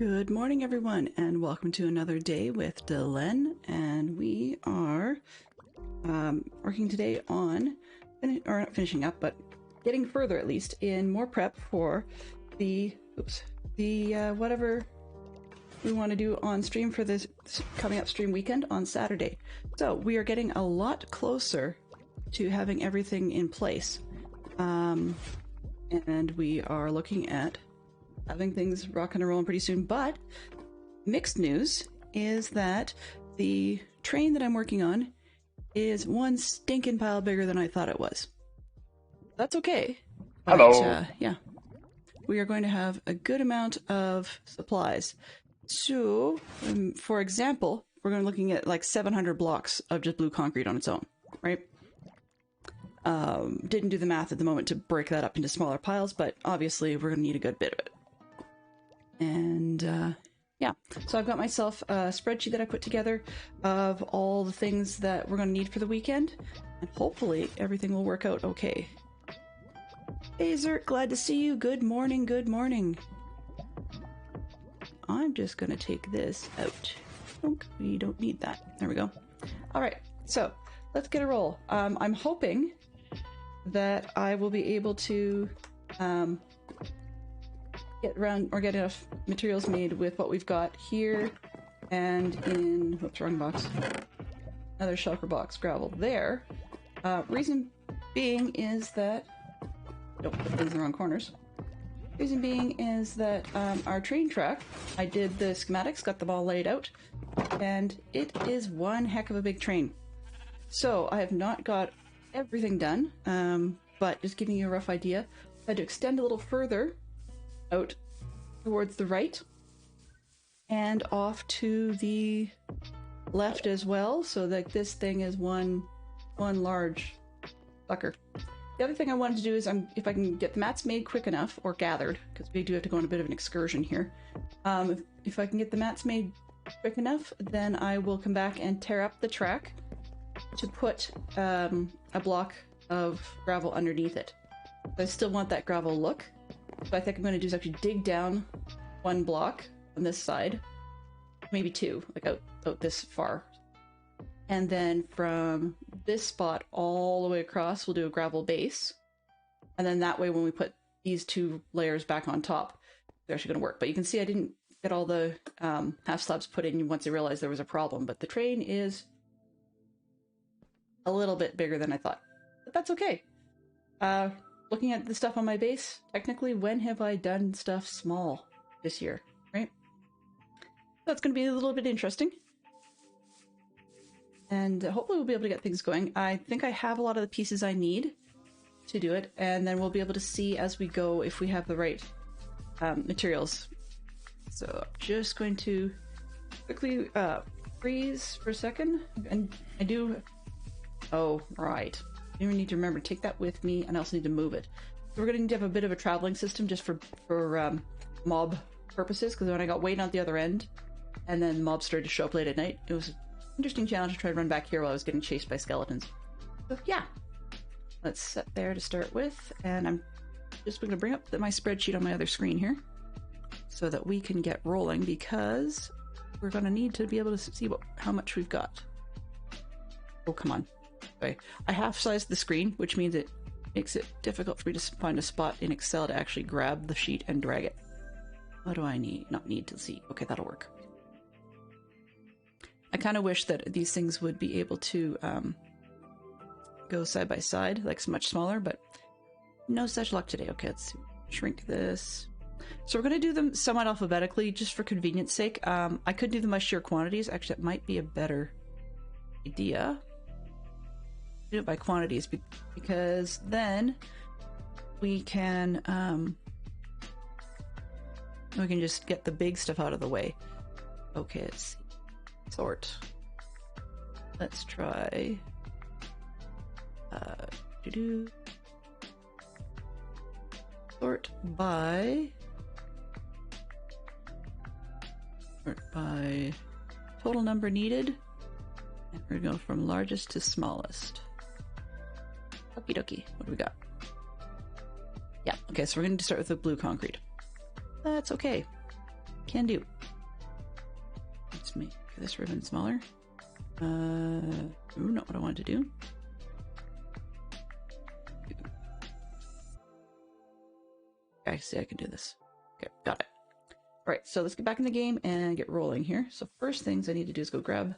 Good morning, everyone, and welcome to another day with Delenn. And we are working today on, or not finishing up, but getting further at least in more prep for the whatever we want to do on stream for this coming up stream weekend on Saturday. So we are getting a lot closer to having everything in place, and we are looking at having things rocking and rolling pretty soon. But mixed news is that the train that I'm working on is one stinking pile bigger than I thought it was. That's okay. But, Hello. Yeah, we are going to have a good amount of supplies. So, for example, we're going to be looking at like 700 blocks of just blue concrete on its own, right? Didn't do the math at the moment to break that up into smaller piles, but obviously we're going to need a good bit of it. And yeah, so I've got myself a spreadsheet that I put together of all the things that we're going to need for the weekend, and hopefully everything will work out okay. Hey Zert, glad to see you. Good morning, good morning. I'm just going to take this out. We don't need that. There we go. All right, so let's get a roll. I'm hoping that I will be able to get enough materials made with what we've got here and in, whoops, wrong box, another shulker box gravel there. Reason being is that, don't put things in the wrong corners. Reason being is that our train track, I did the schematics, got them all laid out, and it is one heck of a big train. So I have not got everything done, but just giving you a rough idea, I had to extend a little further out towards the right and off to the left as well, so that this thing is one large sucker. The other thing I wanted to do is, if I can get the mats made quick enough, or gathered, because we do have to go on a bit of an excursion here. If I can get the mats made quick enough, then I will come back and tear up the track to put a block of gravel underneath it. I still want that gravel look. So I think I'm going to do is actually dig down one block on this side, maybe two, like out this far. And then from this spot all the way across, we'll do a gravel base. And then that way when we put these two layers back on top, they're actually going to work. But you can see I didn't get all the half slabs put in once I realized there was a problem. But the train is a little bit bigger than I thought. But that's okay. Looking at the stuff on my base, technically, when have I done stuff small this year, right? That's going to be a little bit interesting. And hopefully we'll be able to get things going. I think I have a lot of the pieces I need to do it, and then we'll be able to see as we go if we have the right materials. So I'm just going to quickly freeze for a second. And I do... Oh, right. I even need to remember to take that with me, and I also need to move it. So we're going to need to have a bit of a traveling system just for mob purposes, because when I got waiting at the other end, and then mobs started to show up late at night, it was an interesting challenge to try to run back here while I was getting chased by skeletons. So yeah, let's set there to start with, and I'm just going to bring up my spreadsheet on my other screen here, so that we can get rolling, because we're going to need to be able to see how much we've got. Oh, come on. Okay. I half-sized the screen, which means it makes it difficult for me to find a spot in Excel to actually grab the sheet and drag it. What do I not need to see? Okay, that'll work. I kind of wish that these things would be able to go side by side, like much smaller, but no such luck today. Okay, let's shrink this. So we're going to do them somewhat alphabetically, just for convenience sake. I could do them by sheer quantities. Actually, that might be a better idea. Do it by quantities, because then we can just get the big stuff out of the way. Okay, let's see. Sort. Let's try sort by total number needed, and we're gonna go from largest to smallest. Okie dokie. What do we got? Yeah, okay, so we're going to start with the blue concrete. That's okay. Can do. Let's make this ribbon smaller. Ooh, not what I wanted to do. I see I can do this. Okay, got it. Alright, so let's get back in the game and get rolling here. So first things I need to do is go grab...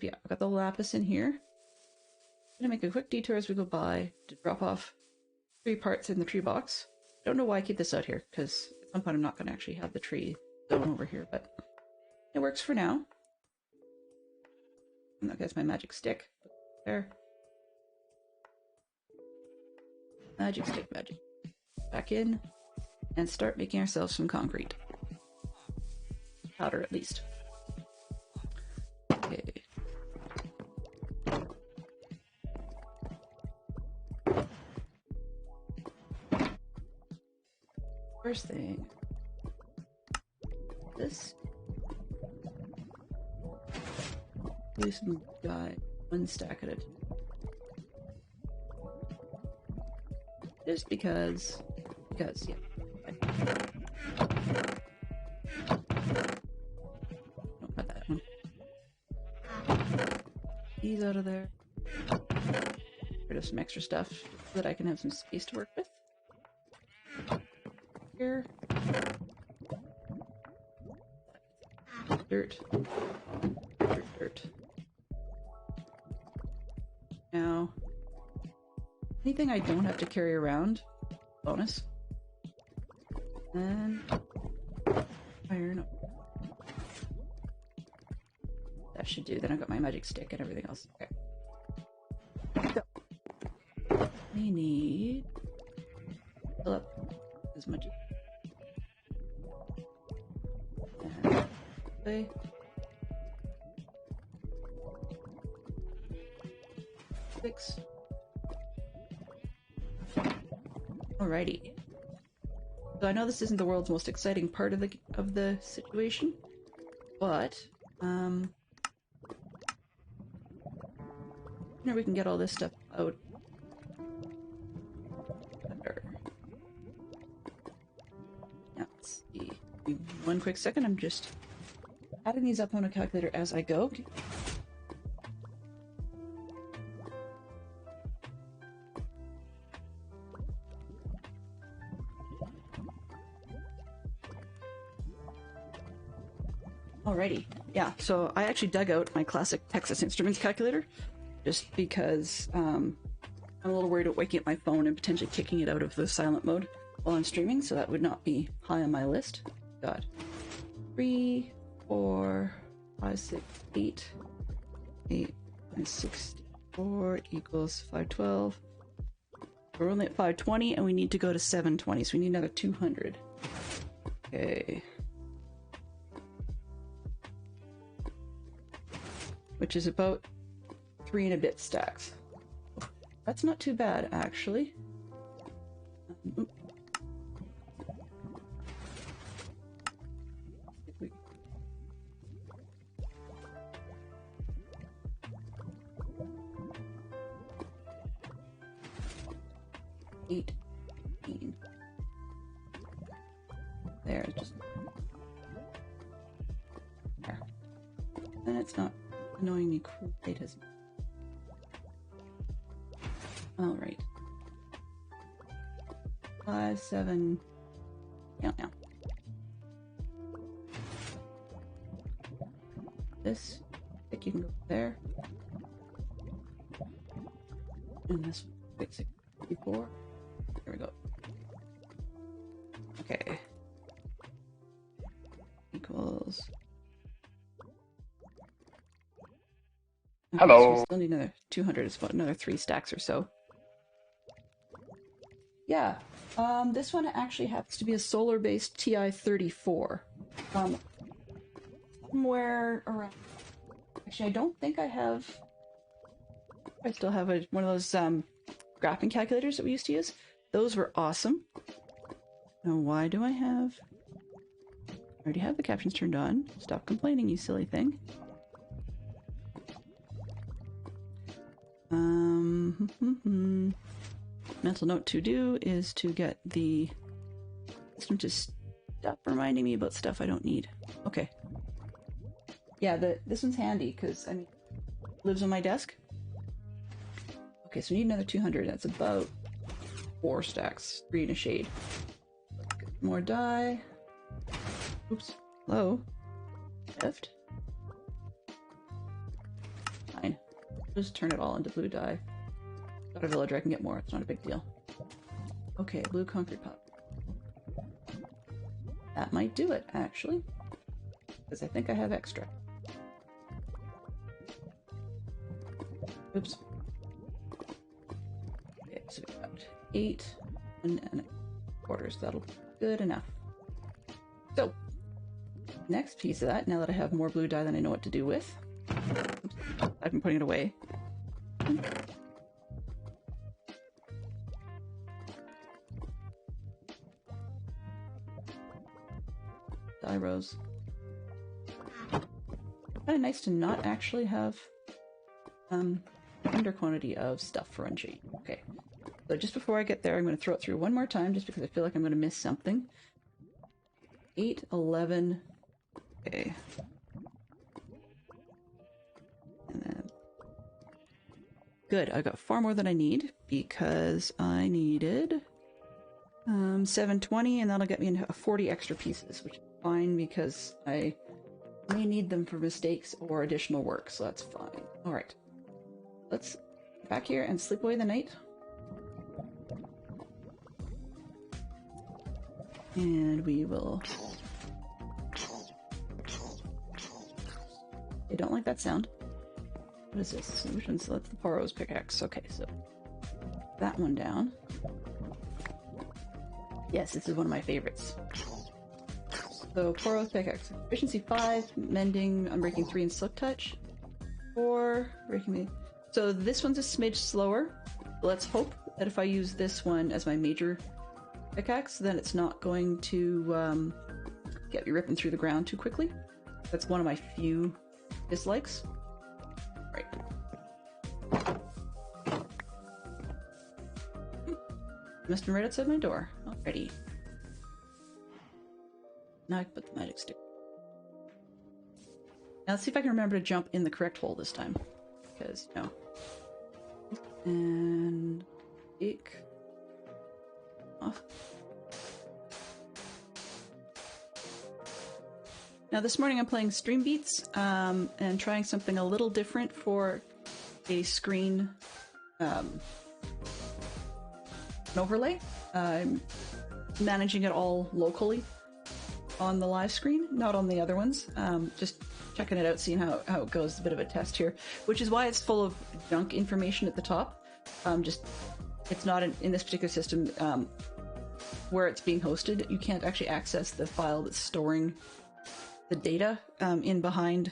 Yeah, I've got the lapis in here. I'm gonna make a quick detour as we go by to drop off 3 parts in the tree box. I don't know why I keep this out here, because at some point I'm not going to actually have the tree going over here, but it works for now. And that's my magic stick. There. Magic stick, magic. Back in, and start making ourselves some concrete. Powder, at least. Okay. First thing. This. Do some guy. 1 stack at it. Just because, yeah. Don't put that one. These out of there. Rid of some extra stuff so that I can have some space to work with. Here. Dirt. Dirt. Now, anything I don't have to carry around, bonus. And iron. That should do. Then I've got my magic stick and everything else. Okay. So, we need fill up as much. And play. Fix. Alrighty. So I know this isn't the world's most exciting part of the situation, but we can get all this stuff out. Now let's see. One quick second. I'm just adding these up on a calculator as I go. Alrighty, yeah, so I actually dug out my classic Texas Instruments calculator just because I'm a little worried about waking up my phone and potentially kicking it out of the silent mode while I'm streaming, so that would not be high on my list. Got 3, 4, 5, 6, 8, 8 minus 64 equals 512. We're only at 520 and we need to go to 720, so we need another 200. Okay. Which is about 3 and a bit stacks. That's not too bad, actually. 18. There, just there. And it's not annoying me quite as much. Alright. 5, 7. Count now. This. I think you can go there. And this one. Wait, 64. There we go. Okay. Equals. Okay, Hello. so we still need another 200. It's about another 3 stacks or so. Yeah. This one actually happens to be a solar-based TI-34. Somewhere around. Actually, I don't think I have. I still have one of those graphing calculators that we used to use. Those were awesome. Now, why do I have? I already have the captions turned on. Stop complaining, you silly thing. Mental note to do is to get the system to Stop reminding me about stuff I don't need. Okay. Yeah, this one's handy because I mean, it lives on my desk. Okay, so we need another 200. That's about 4 stacks, 3 in a shade. More dye. Oops. Hello. Shift. Fine. Just turn it all into blue dye. Got a villager, I can get more. It's not a big deal. Okay, blue concrete pop. That might do it, actually. Because I think I have extra. Oops. Okay, so we've got 8 and quarters. That'll be good enough. So, next piece of that, now that I have more blue dye than I know what to do with. Oops, I've been putting it away. Dye rows. Kind of nice to not actually have under quantity of stuff for unchained. Okay, so just before I get there, I'm going to throw it through one more time just because I feel like I'm going to miss something. 8, 11. Okay. And then good. I got far more than I need because I needed 720, and that'll get me into 40 extra pieces, which is fine because I may need them for mistakes or additional work, so that's fine. All right, let's get back here and sleep away the night. And we will... I don't like that sound. What is this? Which one's that's the Poro's pickaxe? Okay, so that one down. Yes, this is one of my favorites. So Poro's pickaxe. Efficiency 5, mending, unbreaking 3, and slip touch. 4, breaking me. So this one's a smidge slower. Let's hope that if I use this one as my major pickaxe, then it's not going to get me ripping through the ground too quickly. That's one of my few dislikes. Right. Must have been right outside my door. Alrighty. Now I can put the magic stick. Now let's see if I can remember to jump in the correct hole this time. Because, you know. And... Eek. Off. Now this morning I'm playing Stream Beats and trying something a little different for a screen an overlay. I'm managing it all locally on the live screen, not on the other ones. Just checking it out, seeing how it goes. It's a bit of a test here, which is why it's full of junk information at the top. It's not in this particular system where it's being hosted. You can't actually access the file that's storing the data in behind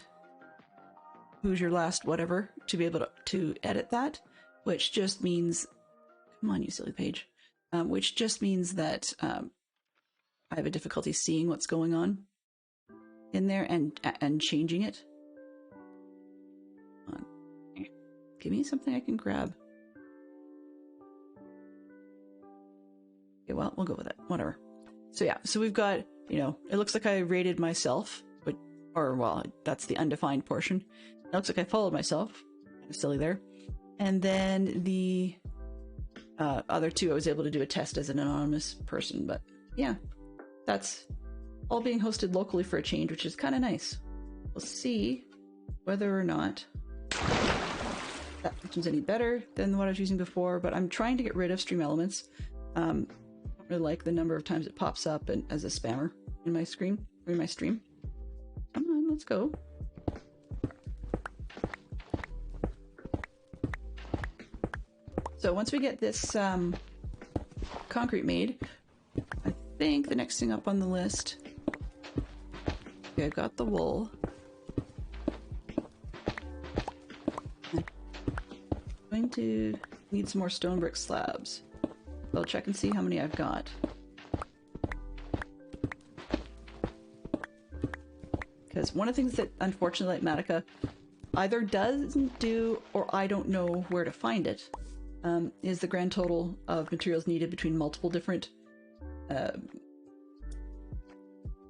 who's your last whatever to be able to edit that, which just means, come on you silly page, which just means that I have a difficulty seeing what's going on in there and changing it. Give me something I can grab. Okay, well, we'll go with it. Whatever. So yeah, so we've got, you know, it looks like I rated myself, well, that's the undefined portion. It looks like I followed myself. Kind of silly there. And then the other two, I was able to do a test as an anonymous person. But yeah, that's all being hosted locally for a change, which is kind of nice. We'll see whether or not that functions any better than what I was using before, but I'm trying to get rid of Stream Elements. I don't really like the number of times it pops up and as a spammer in my screen, or in my stream. Come on, let's go. So once we get this concrete made, I think the next thing up on the list, okay, I've got the wool. I'm going to need some more stone brick slabs. I'll check and see how many I've got. Because one of the things that, unfortunately, like Matica either doesn't do or I don't know where to find it, is the grand total of materials needed between multiple different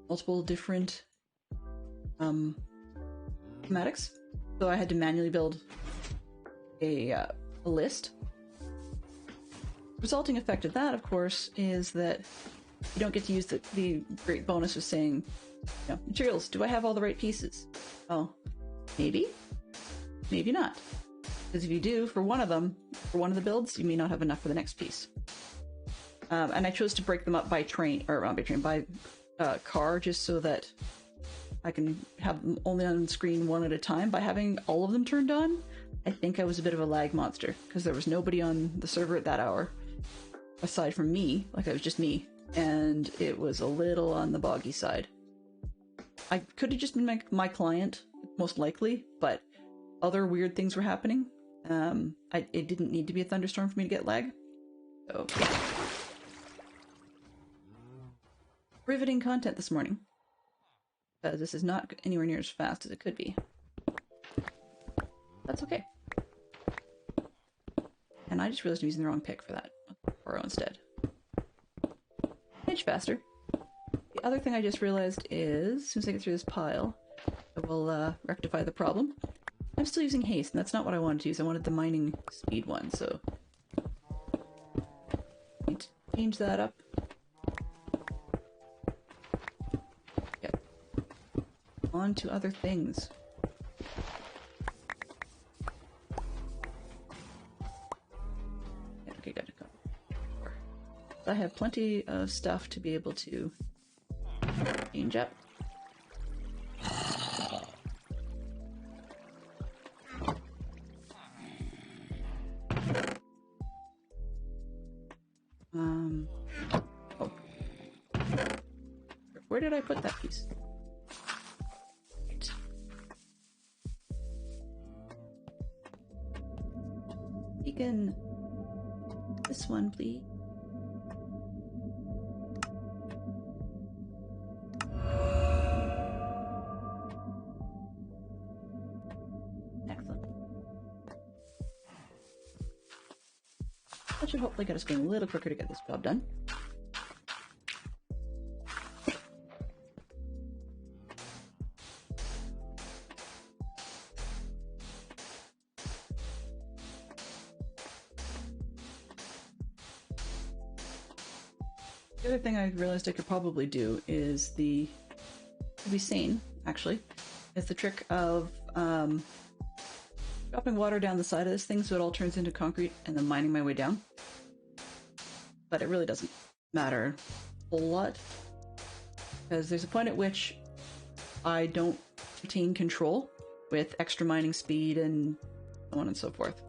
multiple different schematics, so I had to manually build a list. Resulting effect of that, of course, is that you don't get to use the great bonus of saying, you know, materials, do I have all the right pieces? Oh, maybe, maybe not. Because if you do, for one of them, for one of the builds, you may not have enough for the next piece. And I chose to break them up by train, or not by train, by car, just so that I can have them only on screen one at a time. By having all of them turned on, I think I was a bit of a lag monster, because there was nobody on the server at that hour, aside from me, like it was just me, and it was a little on the boggy side. I could have just been my client, most likely, but other weird things were happening. It didn't need to be a thunderstorm for me to get lag. So, yeah. Riveting content this morning. Because this is not anywhere near as fast as it could be. That's okay. And I just realized I'm using the wrong pick for that. Oro instead. Edge faster. The other thing I just realized is, as soon as I get through this pile, I will rectify the problem. I'm still using haste, and that's not what I wanted to use. I wanted the mining speed one, so I need to change that up. Get on to other things. Okay, good. I have plenty of stuff to be able to change up. Oh. Where did I put that piece? Beacon. This one, please. Excellent. That should hopefully get us going a little quicker to get this job done. The other thing I realized I could probably do is to be sane, actually, is the trick of dropping water down the side of this thing so it all turns into concrete and then mining my way down. But it really doesn't matter a whole lot, because there's a point at which I don't retain control with extra mining speed and so on and so forth.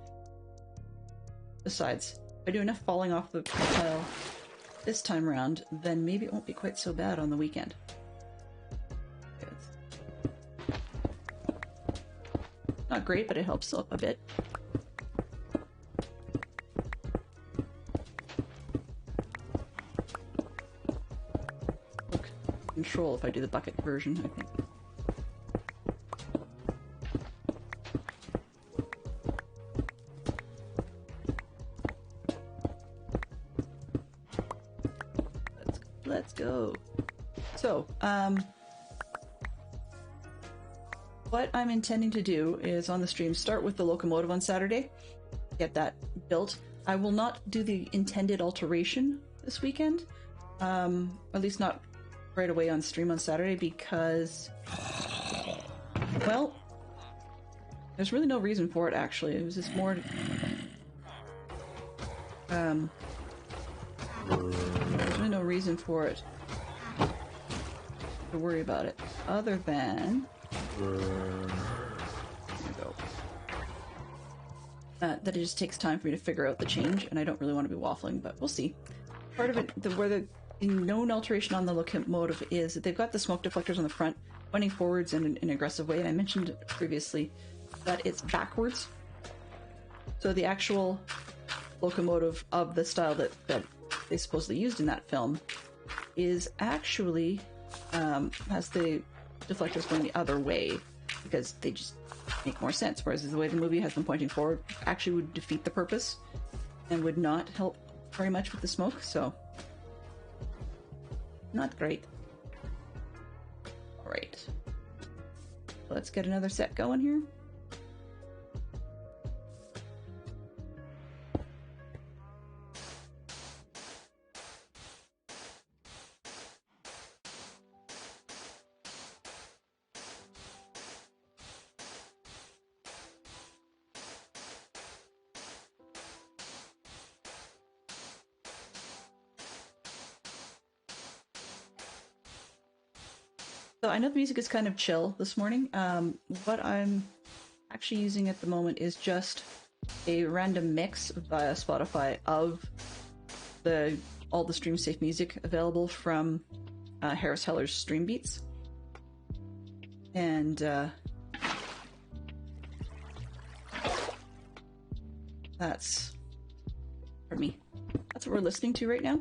Besides, if I do enough falling off the pile this time around, then maybe it won't be quite so bad on the weekend. Not great, but it helps a bit. Look, control if I do the bucket version, I think. Let's go. So, what I'm intending to do is on the stream start with the locomotive on Saturday, get that built. I will not do the intended alteration this weekend, at least not right away on stream on Saturday, because, well, there's really no reason for it, actually. It was just more, there's really no reason for it to worry about it, other than that it just takes time for me to figure out the change, and I don't really want to be waffling, but we'll see. Part of it, where the known alteration on the locomotive is that they've got the smoke deflectors on the front, pointing forwards in an aggressive way, and I mentioned previously that it's backwards. So the actual locomotive of the style that they supposedly used in that film is actually has the deflectors going the other way, because they just make more sense, whereas the way the movie has them pointing forward actually would defeat the purpose and would not help very much with the smoke, so not great. let's get another set going here. So I know the music is kind of chill this morning. What I'm actually using at the moment is just a random mix via Spotify of all the stream safe music available from Harris Heller's Stream Beats. And that's for me. That's what we're listening to right now.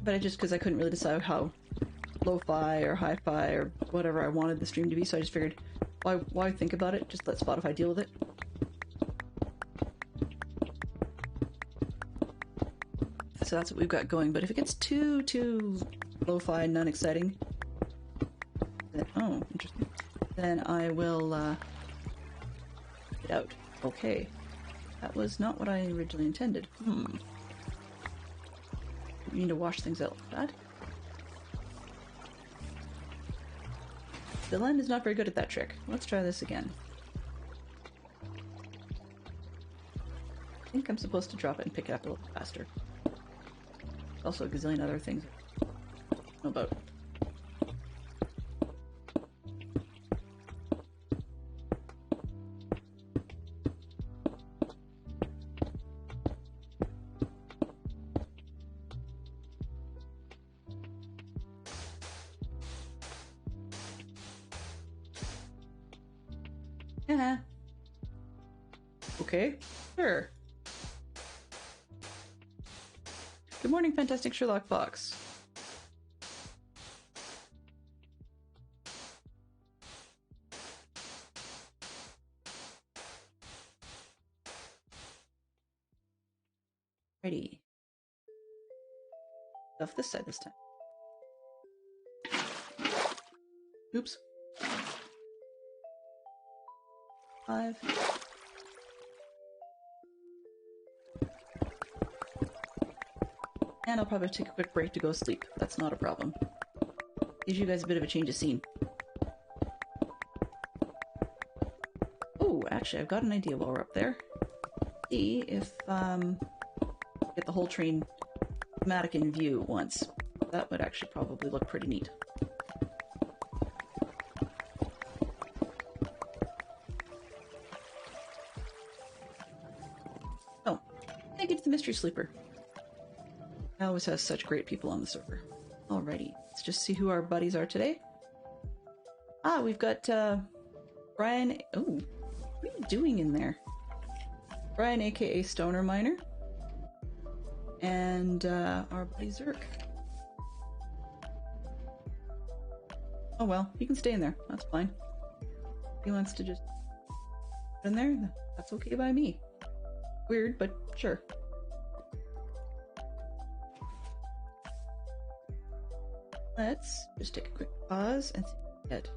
But because I couldn't really decide how lo-fi or hi-fi or whatever I wanted the stream to be, so I just figured, why think about it? Just let Spotify deal with it. So that's what we've got going. But if it gets too lo-fi and non-exciting, then, oh, interesting. Then I will get out. Okay, that was not what I originally intended. You need to wash things out like that. Dylan is not very good at that trick. Let's try this again. I think I'm supposed to drop it and pick it up a little faster. There's also a gazillion other things I don't know about. Yeah. Okay, sure. Good morning, Fantastic Sherlock Fox. Righty. Off this side this time. Oops. 5. And I'll probably take a quick break to go sleep. That's not a problem. Gives you guys a bit of a change of scene. Oh, actually, I've got an idea while we're up there. See if, get the whole train thematic in view once. That would actually probably look pretty neat. Oh, thank you to the Mystery Sleeper. I always have such great people on the server. Alrighty, let's just see who our buddies are today. Ah, we've got, Brian. Oh, what are you doing in there? Brian, aka Stoner Miner. And, our buddy Zerk. Oh well, he can stay in there. That's fine. If he wants to just put in there, that's okay by me. Weird, but sure. Let's just take a quick pause and get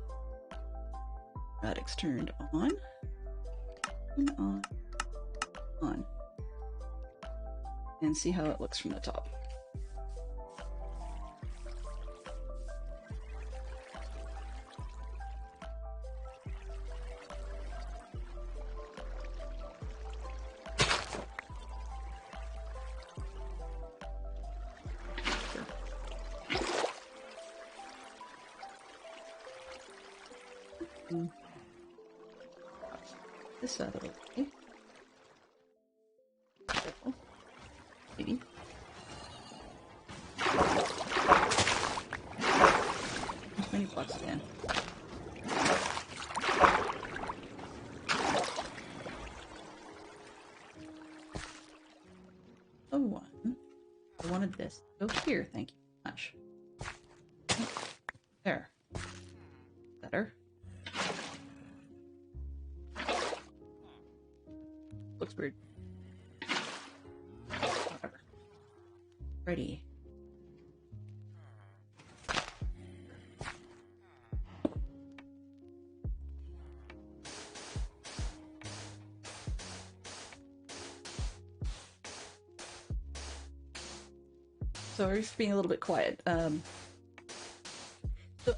Radix turned on. On. And see how it looks from the top. This out of the way. Careful. Maybe. As many blocks again. Oh, one. I wanted this. Go here, thank you very much. There. Better. Looks weird. Whatever. Ready. Sorry for being a little bit quiet. So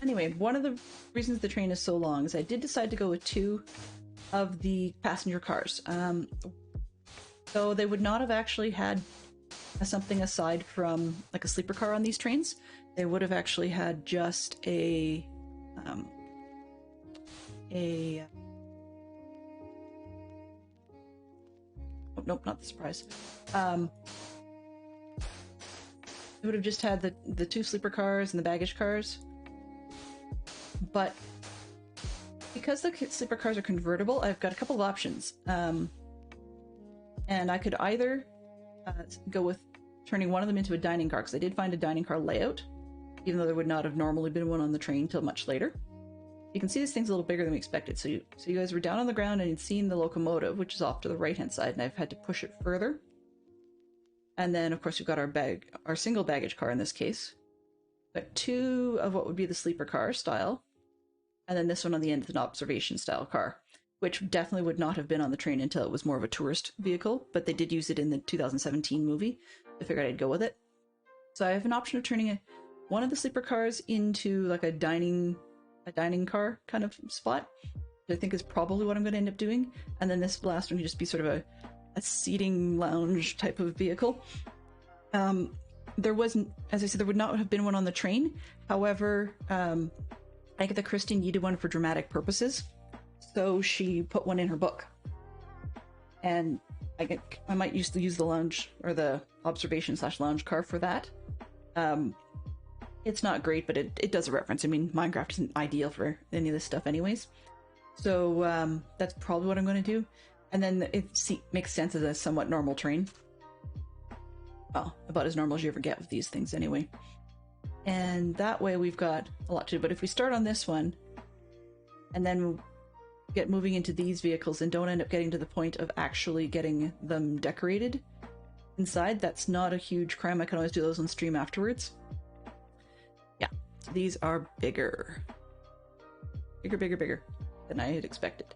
anyway, one of the reasons the train is so long is I did decide to go with 2 of the passenger cars. So they would not have actually had something aside from like a sleeper car on these trains. They would have actually had just a oh, nope, not the surprise. They would have just had the 2 sleeper cars and the baggage cars. But because the sleeper cars are convertible, I've got a couple of options. And I could either go with turning one of them into a dining car, because I did find a dining car layout, even though there would not have normally been one on the train till much later. You can see this thing's a little bigger than we expected. So you guys were down on the ground and you'd seen the locomotive, which is off to the right-hand side, and I've had to push it further. And then, of course, we've got our single baggage car in this case. Got 2 of what would be the sleeper car style, and then this one on the end is an observation style car, which definitely would not have been on the train until it was more of a tourist vehicle, but they did use it in the 2017 movie. I figured I'd go with it. So I have an option of turning one of the sleeper cars into like a dining car kind of spot, which I think is probably what I'm going to end up doing. And then this last one can just be sort of a seating lounge type of vehicle. There wasn't, as I said, there would not have been one on the train. However, I think that Christine needed one for dramatic purposes, so she put one in her book. And I might use the lounge or the observation/lounge car for that. It's not great, but it does a reference. I mean, Minecraft isn't ideal for any of this stuff anyways. So that's probably what I'm going to do. And then it makes sense as a somewhat normal train. Well, about as normal as you ever get with these things anyway. And that way we've got a lot to do. But if we start on this one, and then get moving into these vehicles and don't end up getting to the point of actually getting them decorated inside, that's not a huge crime. I can always do those on stream afterwards. Yeah, so these are bigger. Bigger than I had expected.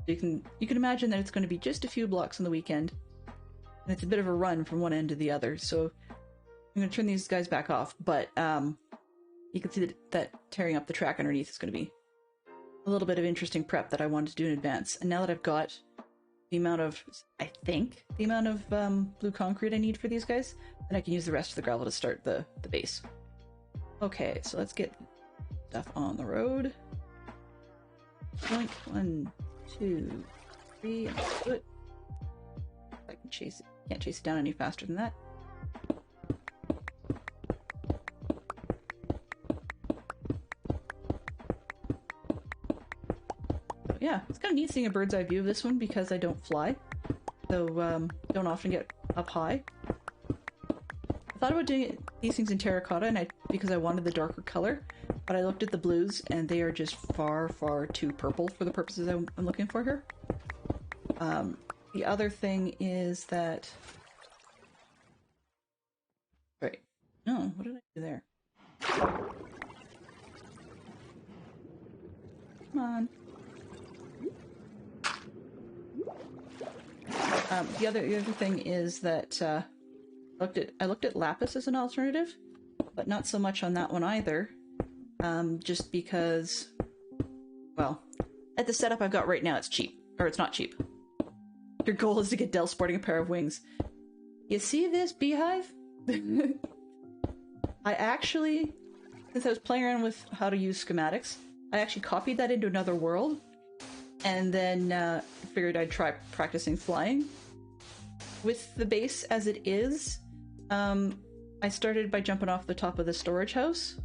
You can imagine that it's going to be just a few blocks on the weekend, and it's a bit of a run from one end to the other. So I'm going to turn these guys back off, but you can see that tearing up the track underneath is going to be a little bit of interesting prep that I wanted to do in advance. And now that I've got the amount of blue concrete I need for these guys, then I can use the rest of the gravel to start the base. Okay, so let's get stuff on the road. Blink, 1, 2, 3, and do it. I can chase it. Can't chase it down any faster than that. So yeah, it's kind of neat seeing a bird's eye view of this one because I don't fly, so don't often get up high. I thought about doing these things in terracotta, because I wanted the darker color. But I looked at the blues, and they are just far, far too purple for the purposes I'm looking for here. The other thing is that... Right. No, what did I do there? Come on. The other thing is that I looked at lapis as an alternative, but not so much on that one either. Just because, well, at the setup I've got right now, it's cheap. Or it's not cheap. Your goal is to get Del sporting a pair of wings. You see this beehive? I actually, since I was playing around with how to use schematics, I actually copied that into another world, and then figured I'd try practicing flying. With the base as it is, I started by jumping off the top of the storage house.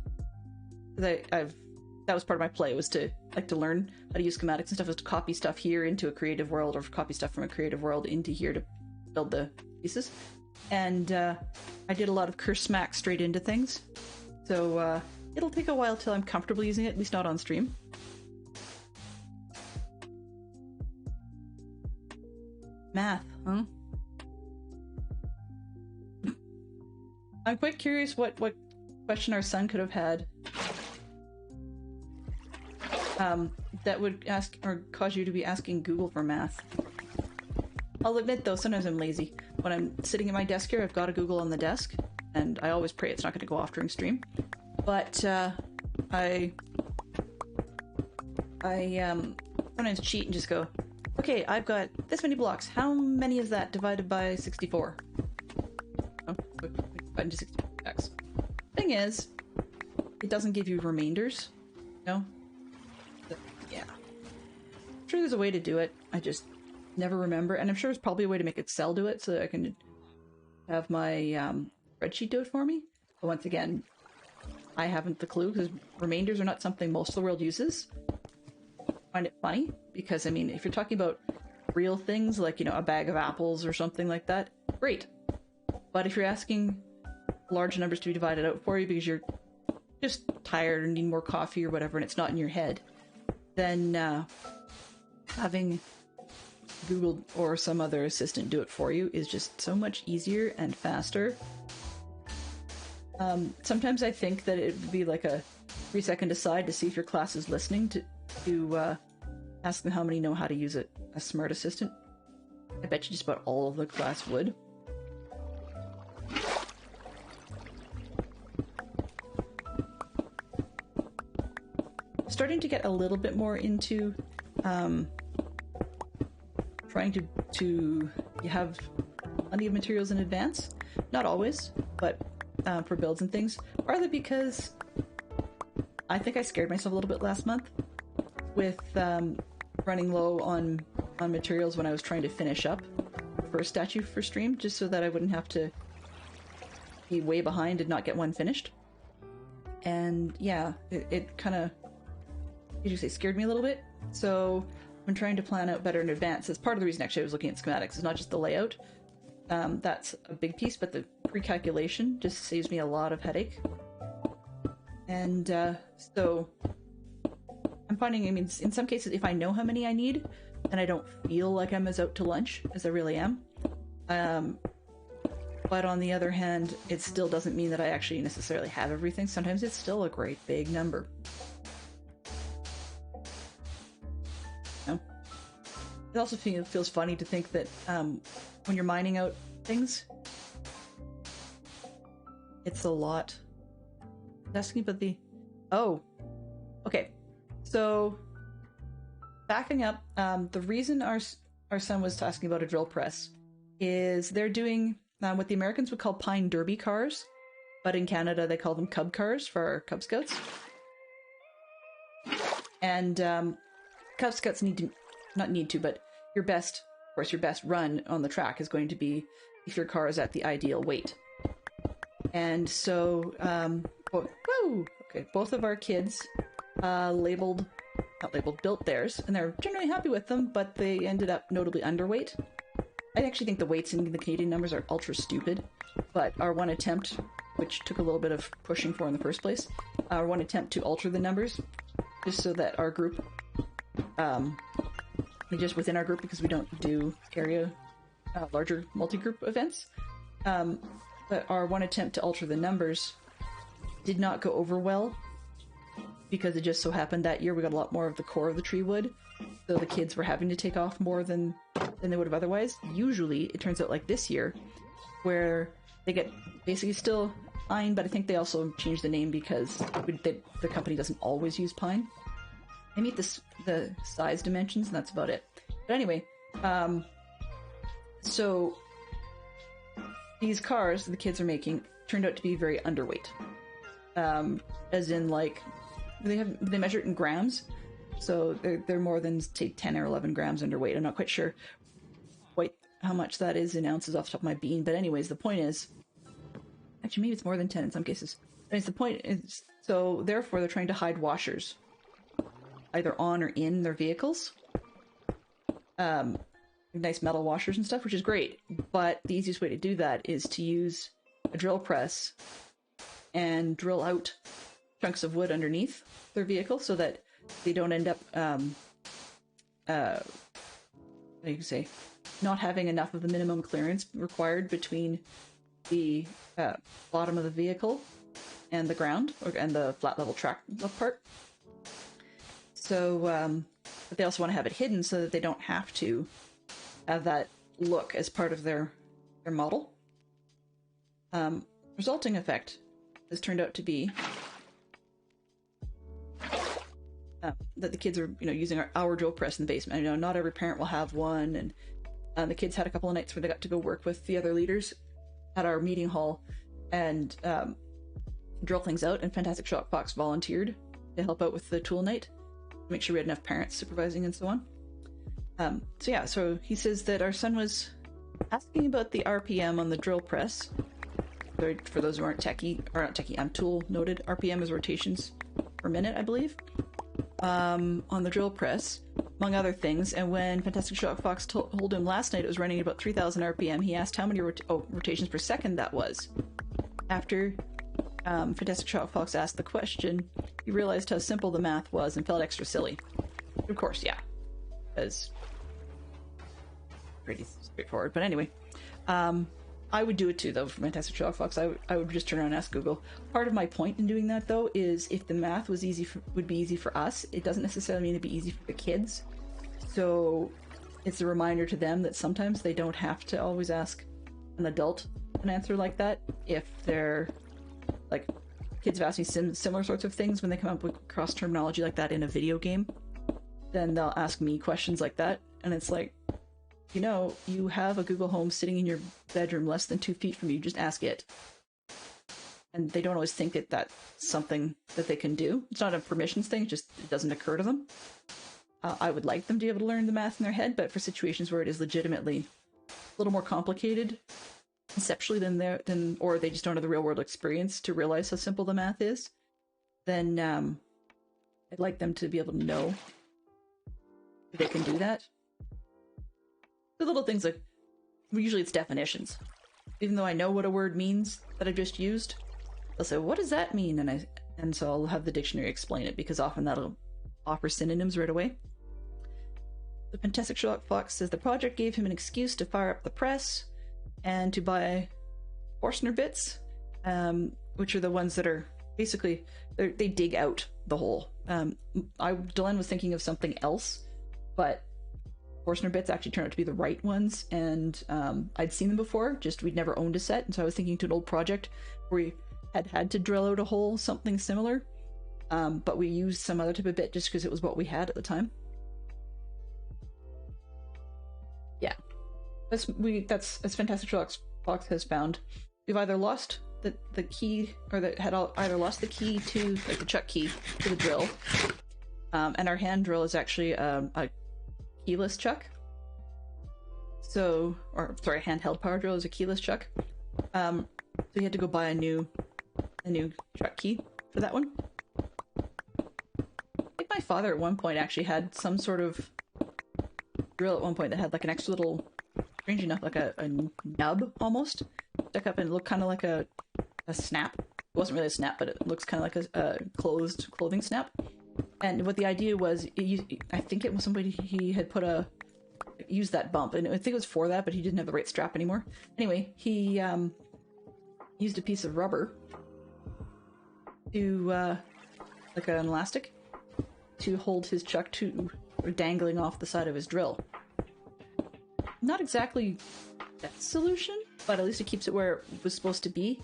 That was part of my play, was to learn how to use schematics and stuff, was to copy stuff here into a creative world, or copy stuff from a creative world into here to build the pieces. And I did a lot of curse smack straight into things, so it'll take a while till I'm comfortable using it, at least not on stream. Math, huh? I'm quite curious what question our son could have had that would ask or cause you to be asking Google for math. I'll admit though, sometimes I'm lazy. When I'm sitting at my desk here, I've got a Google on the desk, and I always pray it's not going to go off during stream. But I sometimes cheat and just go, okay, I've got this many blocks. How many is that divided by 64? Oh, divided into 64x. Thing is, it doesn't give you remainders. No? Yeah. I'm sure there's a way to do it. I just never remember. And I'm sure there's probably a way to make Excel do it so that I can have my spreadsheet do it for me. But once again, I haven't the clue because remainders are not something most of the world uses. I find it funny because, I mean, if you're talking about real things like, you know, a bag of apples or something like that, great. But if you're asking large numbers to be divided out for you because you're just tired or need more coffee or whatever and it's not in your head, then having Google or some other assistant do it for you is just so much easier and faster. Sometimes I think that it would be like a 3-second aside to see if your class is listening to ask them how many know how to use a smart assistant. I bet you just about all of the class would. Starting to get a little bit more into trying to have plenty of materials in advance. Not always, but for builds and things. Partly because I think I scared myself a little bit last month with running low on materials when I was trying to finish up the first statue for stream, just so that I wouldn't have to be way behind and not get one finished. And yeah, it kind of, did you say, scared me a little bit? So I'm trying to plan out better in advance. That's part of the reason actually I was looking at schematics. It's not just the layout. That's a big piece, but the pre-calculation just saves me a lot of headache. And so I'm finding, I mean, in some cases, if I know how many I need, then I don't feel like I'm as out to lunch as I really am. But on the other hand, it still doesn't mean that I actually necessarily have everything. Sometimes it's still a great big number. No? It also feels funny to think that when you're mining out things, it's a lot. Asking about the... Oh. Okay. So, backing up, the reason our son was asking about a drill press is they're doing what the Americans would call Pine Derby cars, but in Canada they call them Cub cars for our Cub Scouts. And Cub Scouts but your best, of course, your best run on the track is going to be if your car is at the ideal weight. And so, both of our kids built theirs, and they're generally happy with them, but they ended up notably underweight. I actually think the weights in the Canadian numbers are ultra stupid, but our one attempt, which took a little bit of pushing for in the first place, our one attempt to alter the numbers, just so that our group, just within our group, because we don't do area, larger multi-group events, but our one attempt to alter the numbers did not go over well, because it just so happened that year we got a lot more of the core of the tree wood, so the kids were having to take off more than they would have otherwise. Usually, it turns out like this year, where they get basically still pine, but I think they also changed the name because the company doesn't always use pine. They meet the size dimensions, and that's about it. But anyway, so these cars the kids are making turned out to be very underweight. As in, like, they measure it in grams, so they're more than, say, 10 or 11 grams underweight. I'm not quite sure how much that is in ounces off the top of my bean, but anyways, the point is, actually maybe it's more than 10 in some cases. Anyways, the point is, so therefore they're trying to hide washers, either on or in their vehicles. Nice metal washers and stuff, which is great, but the easiest way to do that is to use a drill press and drill out chunks of wood underneath their vehicle so that they don't end up, not having enough of the minimum clearance required between the bottom of the vehicle and the ground, and the flat level track part. So, but they also want to have it hidden so that they don't have to have that look as part of their model. resulting effect has turned out to be that the kids are, using our drill press in the basement. Not every parent will have one, and the kids had a couple of nights where they got to go work with the other leaders at our meeting hall and drill things out, and Fantastic Shock Fox volunteered to help out with the tool night, to make sure we had enough parents supervising and so on. So he says that our son was asking about the RPM on the drill press. For those who aren't techie, or not techie, tool noted, RPM is rotations per minute, I believe, on the drill press, among other things. And when Fantastic Shock Fox told him last night it was running about 3,000 RPM, he asked how many rotations per second that was. After Fantastic Shock Fox asked the question, he realized how simple the math was and felt extra silly. Of course, yeah, because pretty straightforward. But anyway, I would do it too, though, for Fantastic Shock Fox. I would just turn around and ask Google. Part of my point in doing that, though, is if the math would be easy for us, it doesn't necessarily mean it'd be easy for the kids. So it's a reminder to them that sometimes they don't have to always ask an adult an answer like that. If they're, like, kids have asked me similar sorts of things when they come up with cross terminology like that in a video game, then they'll ask me questions like that, and it's like, you have a Google Home sitting in your bedroom less than 2 feet from you, just ask it. And they don't always think that that's something that they can do. It's not a permissions thing, it doesn't occur to them. I would like them to be able to learn the math in their head, but for situations where it is legitimately a little more complicated conceptually or they just don't have the real world experience to realize how simple the math is, then I'd like them to be able to know that they can do that. The little things like, usually it's definitions. Even though I know what a word means that I've just used, they'll say, what does that mean? And so I'll have the dictionary explain it, because often that'll offer synonyms right away. The Fantastic Shock Fox says the project gave him an excuse to fire up the press and to buy Forstner bits, which are the ones that are basically, they dig out the hole. Delenn was thinking of something else, but Forstner bits actually turned out to be the right ones, and I'd seen them before, just we'd never owned a set, and so I was thinking to an old project where we had to drill out a hole, something similar, but we used some other type of bit just because it was what we had at the time. Yeah, that's as Fantastic Shock Fox has found. We've either lost the key, or either lost the key to, like, the chuck key to the drill, and our hand drill is actually a keyless chuck. Handheld power drill is a keyless chuck. So you had to go buy a new chuck key for that one. I think my father at one point actually had some sort of drill at one point that had like an extra little, strange enough, like a nub almost stuck up, and it looked kind of like a snap. It wasn't really a snap, but it looks kind of like a closed clothing snap. And what the idea was, I think it was somebody, he had used that bump, and I think it was for that, but he didn't have the right strap anymore. Anyway, he used a piece of rubber to, like an elastic, to hold his chuck dangling off the side of his drill. Not exactly that solution, but at least it keeps it where it was supposed to be.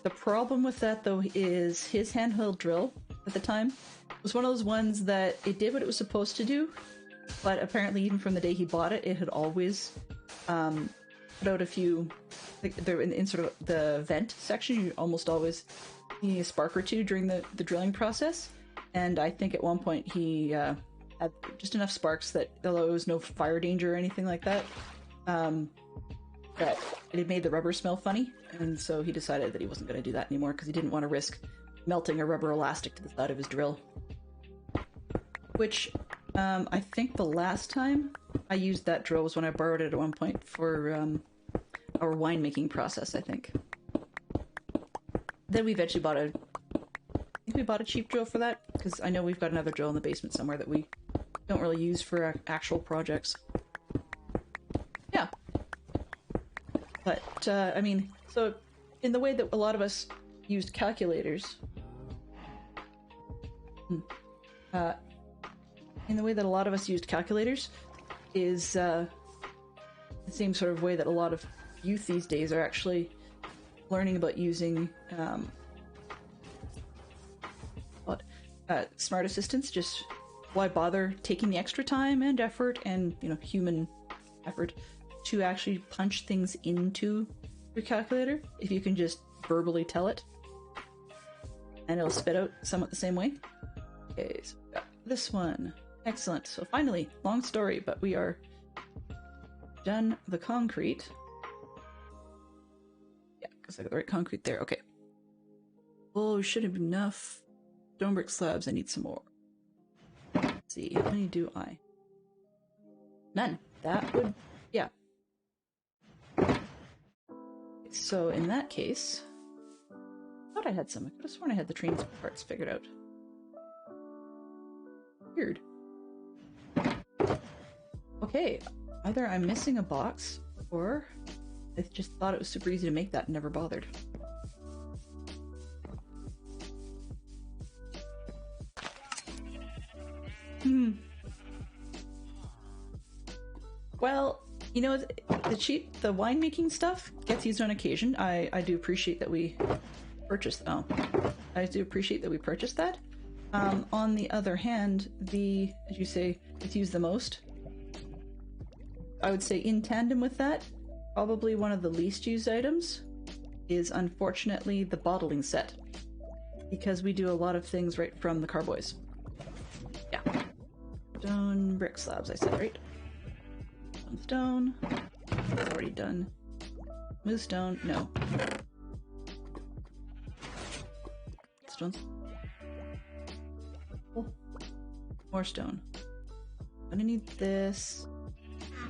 The problem with that, though, is his handheld drill at the time was one of those ones that it did what it was supposed to do, but apparently even from the day he bought it, it had always put out a few, like, in sort of the vent section, you almost always need a spark or two during the drilling process, and I think at one point he had just enough sparks that, although there was no fire danger or anything like that, that it had made the rubber smell funny, and so he decided that he wasn't going to do that anymore because he didn't want to risk melting a rubber elastic to the side of his drill. Which, I think the last time I used that drill was when I borrowed it at one point for our winemaking process, I think. Then we eventually bought a cheap drill for that, because I know we've got another drill in the basement somewhere that we don't really use for actual projects. Yeah. But, I mean, so in the way that a lot of us used calculators, is the same sort of way that a lot of youth these days are actually learning about using smart assistants. Just why bother taking the extra time and effort and, you know, human effort to actually punch things into your calculator if you can just verbally tell it and it'll spit out somewhat the same way. Okay, so we got this one. Excellent. So finally, long story, but we are done the concrete. Yeah, because I got the right concrete there. Okay. Oh, should have been enough stone brick slabs. I need some more. Let's see, how many do I? None. That would, yeah. So in that case, I thought I had some. I could have sworn I had the train parts figured out. Weird. Okay, either I'm missing a box, or I just thought it was super easy to make that and never bothered. Well, you know, the winemaking stuff gets used on occasion. I do appreciate that we purchased. Oh, I do appreciate that we purchased that. On the other hand, as you say, it's used the most. I would say in tandem with that, probably one of the least used items is unfortunately the bottling set, because we do a lot of things right from the carboys. Yeah. Stone brick slabs, I said, right? Stone. It's already done. Moose stone. No. Stones. Oh. More stone. I'm gonna need this.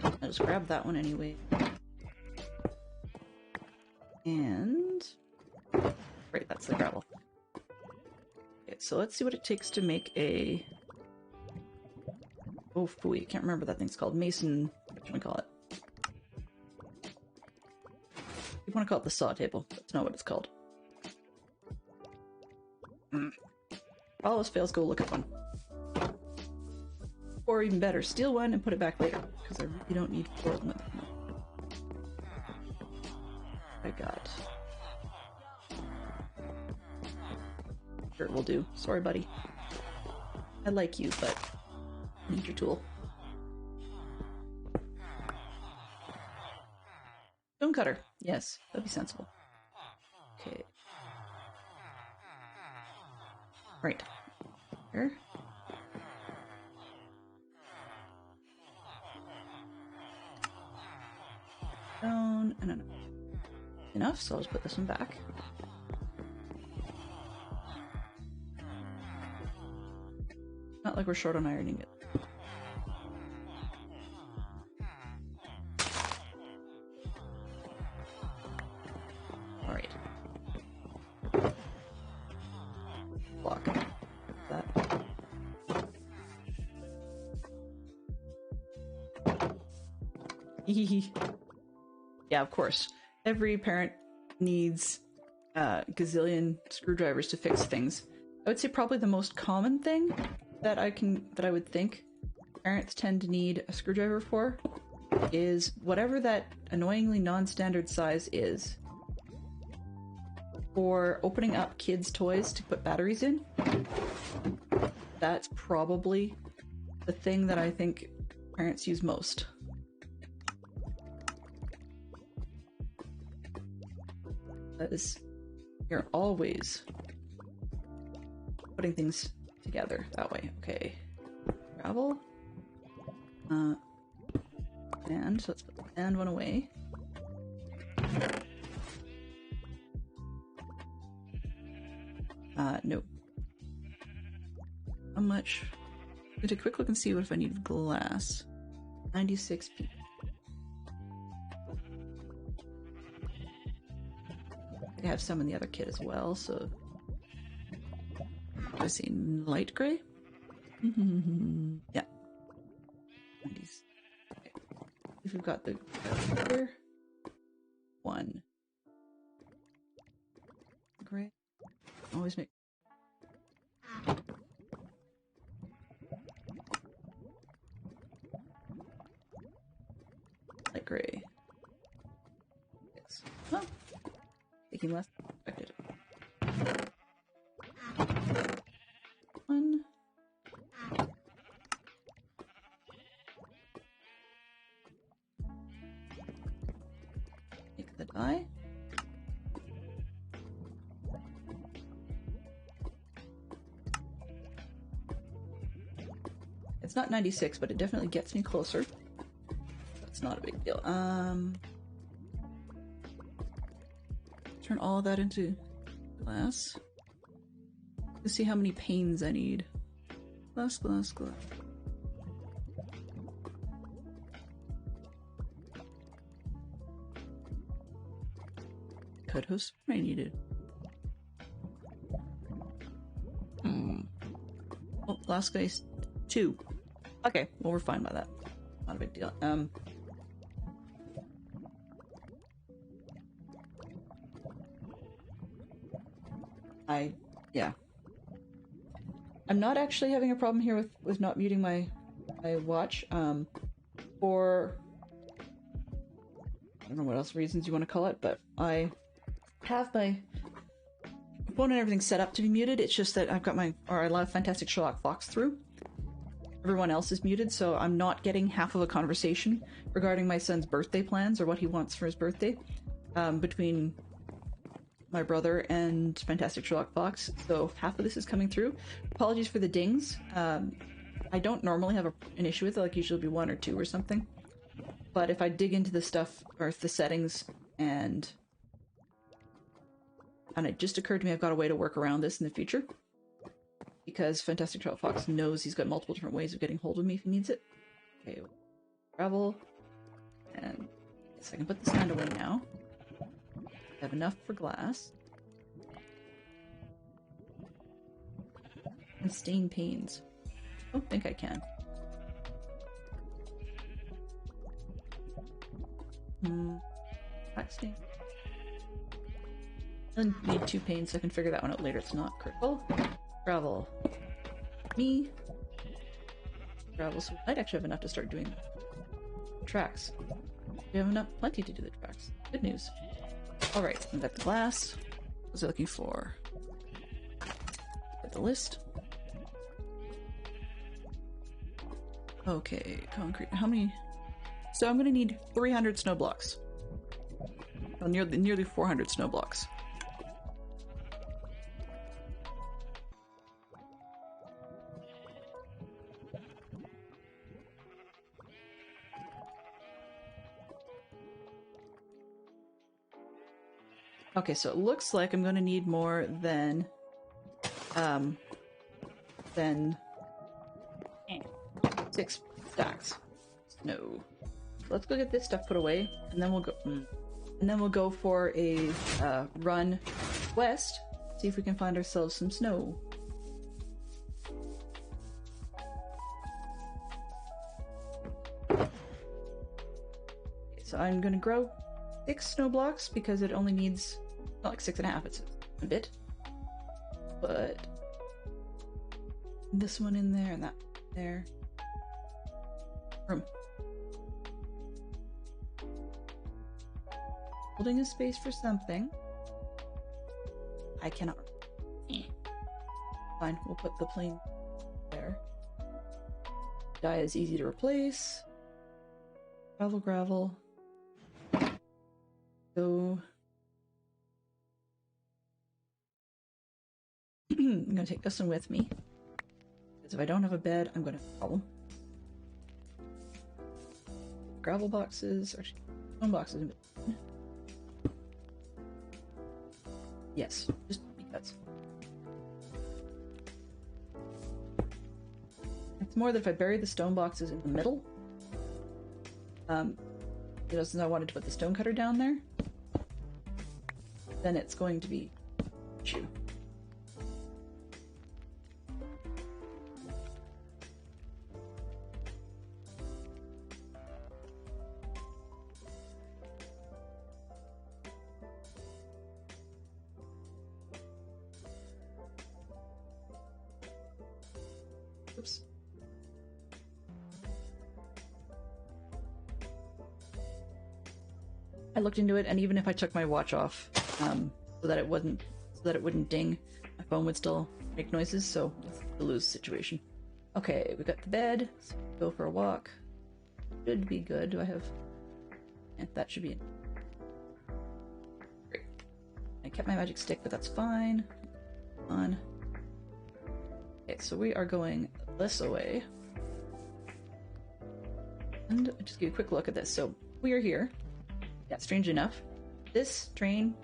I'll just grab that one anyway. And... right, that's the gravel. Okay, so let's see what it takes to make a... oh, phooey, I can't remember what that thing's called. Mason... what should we call it? You want to call it the saw table. That's not what it's called. All else fails, go look at one. Or even better, steal one and put it back later, because I really don't need 4 of them at the moment. I got... sure, will do. Sorry, buddy. I like you, but I need your tool. Stone cutter. Yes, that'd be sensible. Okay. Right. Here. Stone, and enough, so I'll just put this one back. Not like we're short on ironing it. Alright. Block that. Yeah, of course. Every parent needs a gazillion screwdrivers to fix things. I would say probably the most common thing that I would think parents tend to need a screwdriver for is whatever that annoyingly non-standard size is for opening up kids' toys to put batteries in. That's probably the thing that I think parents use most. Because you're always putting things together that way. Okay. Gravel. And so let's put the sand one away. No. How much? I'm gonna take a quick look and see what if I need glass. 96 p. I have some in the other kit as well, so I've seen light gray. Yeah. 90s. Okay. If we've got the other one. Gray. Always make. Light gray. Yes. Oh. taking less than expected. One. Take the die. It's not 96, but it definitely gets me closer. That's not a big deal. Turn all of that into glass. Let's see how many panes I need. Glass, glass, glass. Could have sworn I needed. Oh, last guy's 2. Okay, well we're fine by that. Not a big deal. Yeah. I'm not actually having a problem here with not muting my watch. For I don't know what else reasons you want to call it, but I have my phone and everything set up to be muted. It's just that I've got I allow Fantastic Sherlock Fox through. Everyone else is muted, so I'm not getting half of a conversation regarding my son's birthday plans or what he wants for his birthday between my brother and Fantastic Sherlock Fox. So half of this is coming through. Apologies for the dings. I don't normally have an issue with it, like usually be 1 or 2 or something. But if I dig into the stuff, or the settings, and it just occurred to me I've got a way to work around this in the future. Because Fantastic Sherlock Fox knows he's got multiple different ways of getting hold of me if he needs it. Okay, gravel. And I guess I can put the sand away now. I have enough for glass. And stain panes. I don't think I can. Black stain. I need 2 panes, so I can figure that one out later. It's not critical. Gravel. Me. Gravel, so we might actually have enough to start doing tracks. We have enough, plenty to do the tracks. Good news. Alright, I've got the glass. What was I looking for? Get the list. Okay, concrete. How many? So I'm gonna need 300 snow blocks. Well, nearly 400 snow blocks. Okay, so it looks like I'm gonna need more than 6 stacks. No. Let's go get this stuff put away, and then we'll go. And then we'll go for a run west. See if we can find ourselves some snow. Okay, so I'm gonna grow 6 snow blocks because it only needs not like 6.5. It's a bit, but this one in there and that there. Room. Holding a space for something. I cannot. Fine, we'll put the plane there. Dye is easy to replace. Gravel, gravel. So I'm gonna take this one with me. Because if I don't have a bed, I'm gonna have a problem. Gravel boxes, or stone boxes. Yes, just because. It's more that if I bury the stone boxes in the middle, you know, since I wanted to put the stone cutter down there, then it's going to be an issue. Oops. I looked into it, and even if I took my watch off, so that it wouldn't ding. My phone would still make noises, so it's a lose situation. Okay, we got the bed. So go for a walk. Should be good. Do I have? Yeah, that should be it. Great. I kept my magic stick, but that's fine. On. Okay, so we are going this way. And I'll just give you a quick look at this. So we are here. Yeah, strange enough, this train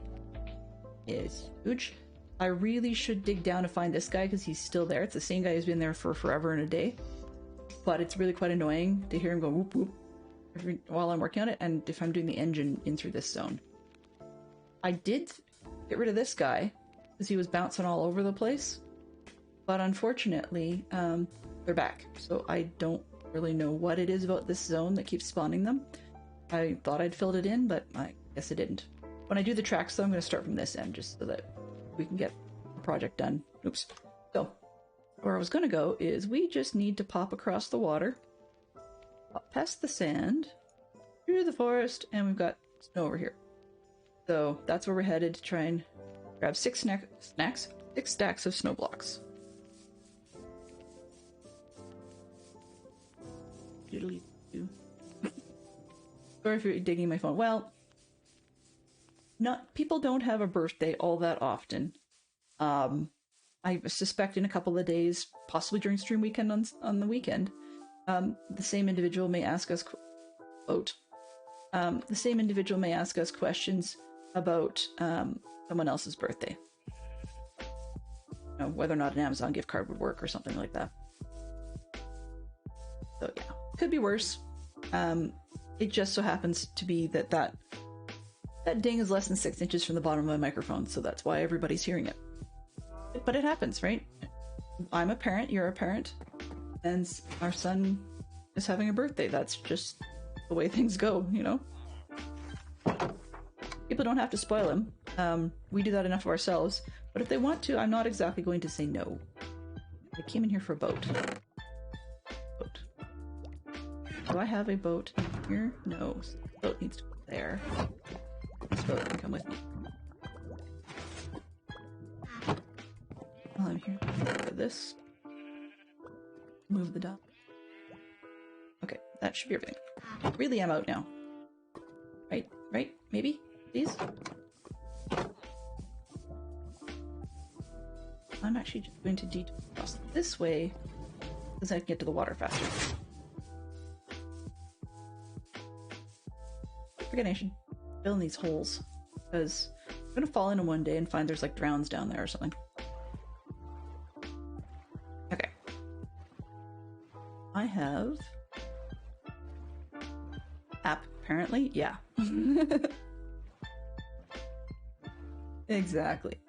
is huge. I really should dig down to find this guy because he's still there. It's the same guy who's been there for forever and a day. But it's really quite annoying to hear him go whoop whoop while I'm working on it, and if I'm doing the engine in through this zone. I did get rid of this guy because he was bouncing all over the place. But unfortunately, they're back. So I don't really know what it is about this zone that keeps spawning them. I thought I'd filled it in, but I guess I didn't. When I do the tracks, though, I'm going to start from this end, just so that we can get the project done. Oops. So, where I was going to go is we just need to pop across the water, pop past the sand, through the forest, and we've got snow over here. So, that's where we're headed to try and grab 6 stacks of snow blocks. Sorry if you're digging my phone. Well, people don't have a birthday all that often. I suspect in a couple of days, possibly during stream weekend on the weekend, the same individual may ask us questions about someone else's birthday. You know, whether or not an Amazon gift card would work or something like that. So yeah, could be worse. It just so happens to be that ding is less than 6 inches from the bottom of my microphone, so that's why everybody's hearing it. But it happens, right? I'm a parent, you're a parent, and our son is having a birthday. That's just the way things go, you know? People don't have to spoil him. We do that enough of ourselves, but if they want to, I'm not exactly going to say no. I came in here for a boat. Do I have a boat here? No. So the boat needs to go there. This boat can come with me. While I'm here, for this. Move the dock. Okay, that should be everything. Really, I'm out now. Right? Maybe? Please? I'm actually just going to detour across this way because I can get to the water faster. Forget Nation. Fill in these holes because I'm gonna fall in one day and find there's like drowns down there or something. Okay. I have app apparently. Yeah. Exactly.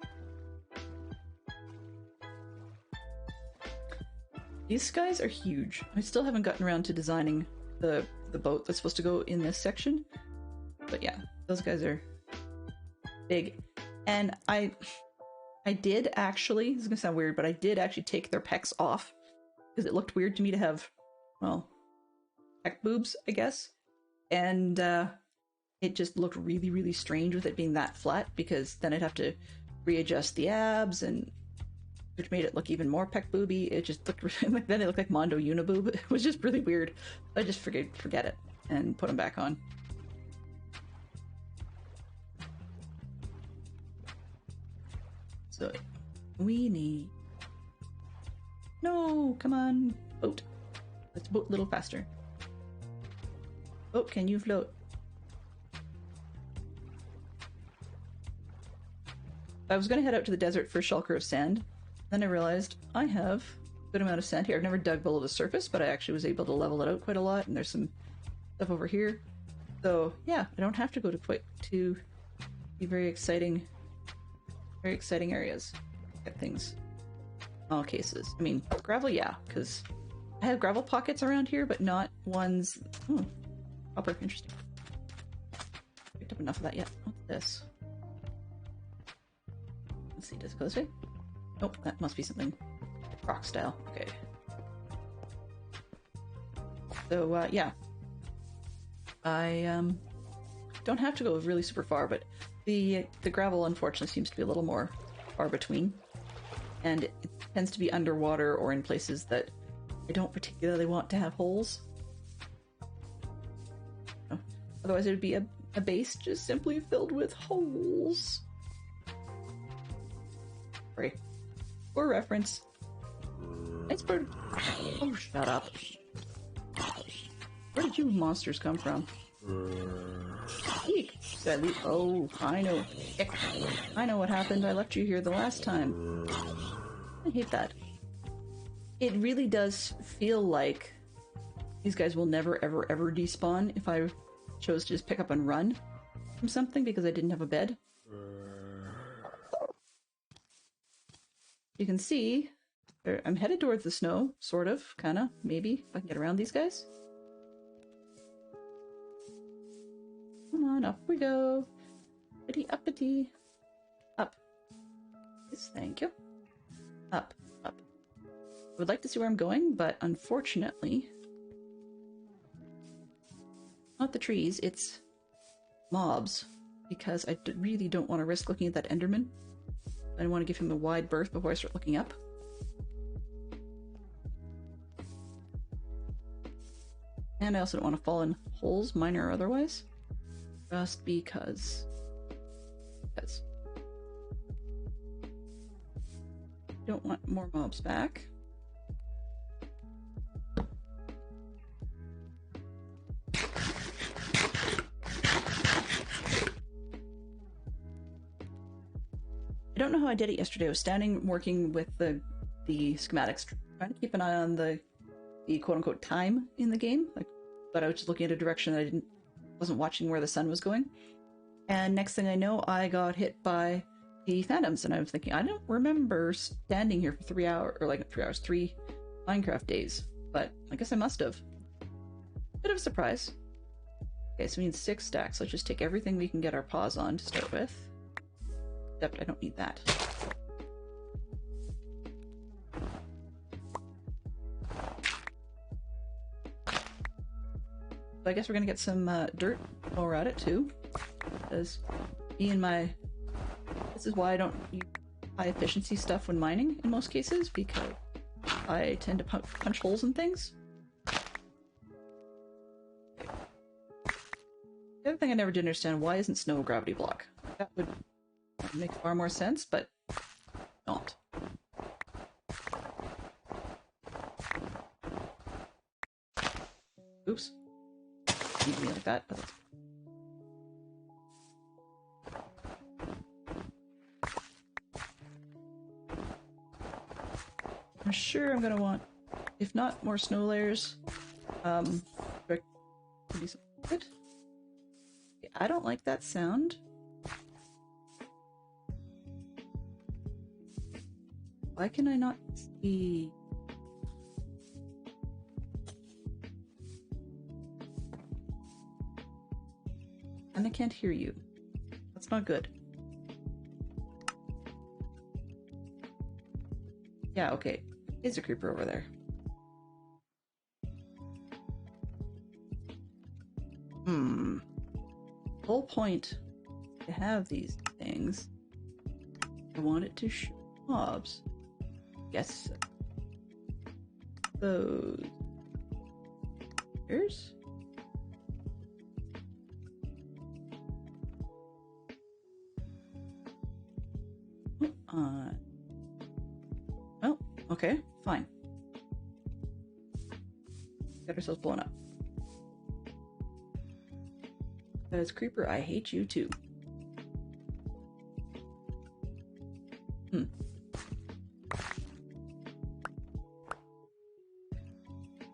These guys are huge. I still haven't gotten around to designing the boat that's supposed to go in this section. But yeah, those guys are big. And I did actually, this is gonna sound weird, but I did actually take their pecs off because it looked weird to me to have, well, pec boobs, I guess. And it just looked really, really strange with it being that flat because then I'd have to readjust the abs, and which made it look even more pec booby. It just looked like, then it looked like Mondo Uniboob. It was just really weird. I just forget it and put them back on. So we need... No, come on, boat. Let's boat a little faster. Boat, can you float? I was going to head out to the desert for Shulker of Sand. Then I realized I have a good amount of sand here. I've never dug below the surface, but I actually was able to level it out quite a lot, and there's some stuff over here. So yeah, I don't have to go to the very exciting areas. Get things in all cases. I mean, gravel, yeah, because I have gravel pockets around here, but not ones... Oh, copper, interesting. Picked up enough of that yet. What's this? Let's see, does it go this way? Nope, that must be something rock style. Okay. So, yeah. I don't have to go really super far, but The gravel, unfortunately, seems to be a little more far between. And it tends to be underwater or in places that I don't particularly want to have holes. No. Otherwise, it would be a base just simply filled with holes. Sorry. For reference. Nice bird. Oh, shut up. Where did you monsters come from? Eek. Oh, I know. Ick. I know what happened. I left you here the last time. I hate that. It really does feel like these guys will never, ever, ever despawn if I chose to just pick up and run from something because I didn't have a bed. You can see I'm headed towards the snow, sort of, kind of, maybe, if I can get around these guys. Come on, up we go. Uppity, uppity. Up. Yes, thank you. Up, up. I would like to see where I'm going, but unfortunately... Not the trees, it's mobs. Because I really don't want to risk looking at that Enderman. I want to give him a wide berth before I start looking up. And I also don't want to fall in holes, minor or otherwise. Just because. Don't want more mobs back. I don't know how I did it yesterday. I was standing working with the schematics, trying to keep an eye on the quote-unquote time in the game, like, but I was just looking at a direction that I wasn't watching where the sun was going. And next thing I know, I got hit by the phantoms, and I was thinking, I don't remember standing here for 3 hours, or like 3 hours, 3 Minecraft days, but I guess I must have. Bit of a surprise. Okay, so we need 6 stacks. Let's just take everything we can get our paws on to start with. Except I don't need that. So I guess we're gonna get some dirt while we're at it too, because this is why I don't use high efficiency stuff when mining in most cases, because I tend to punch holes in things. The other thing I never did understand, why isn't snow a gravity block? That would make far more sense, but not. Oops. Didn't mean like that, but that's... I'm sure I'm gonna want, if not more snow layers, could be something good. I don't like that sound. Why can I not see? And I can't hear you. That's not good. Yeah, okay. Is a creeper over there. The whole point to have these things, I want it to show mobs. Yes. Those. Here's. Oh, okay, fine. Got ourselves blown up. That is creeper, I hate you too.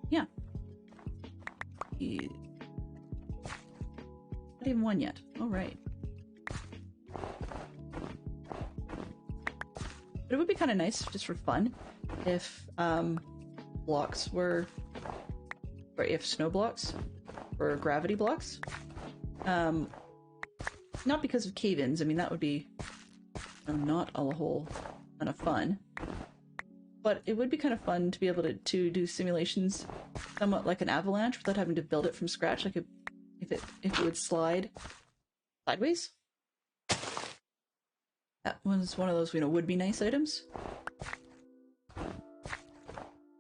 Yeah. Not even one yet. Alright. But it would be kind of nice, just for fun, if blocks were, or if snow blocks were gravity blocks. Not because of cave-ins. I mean, that would be not a whole ton of fun. But it would be kind of fun to be able to do simulations somewhat like an avalanche without having to build it from scratch, like if it would slide sideways. That was one of those, would be nice items.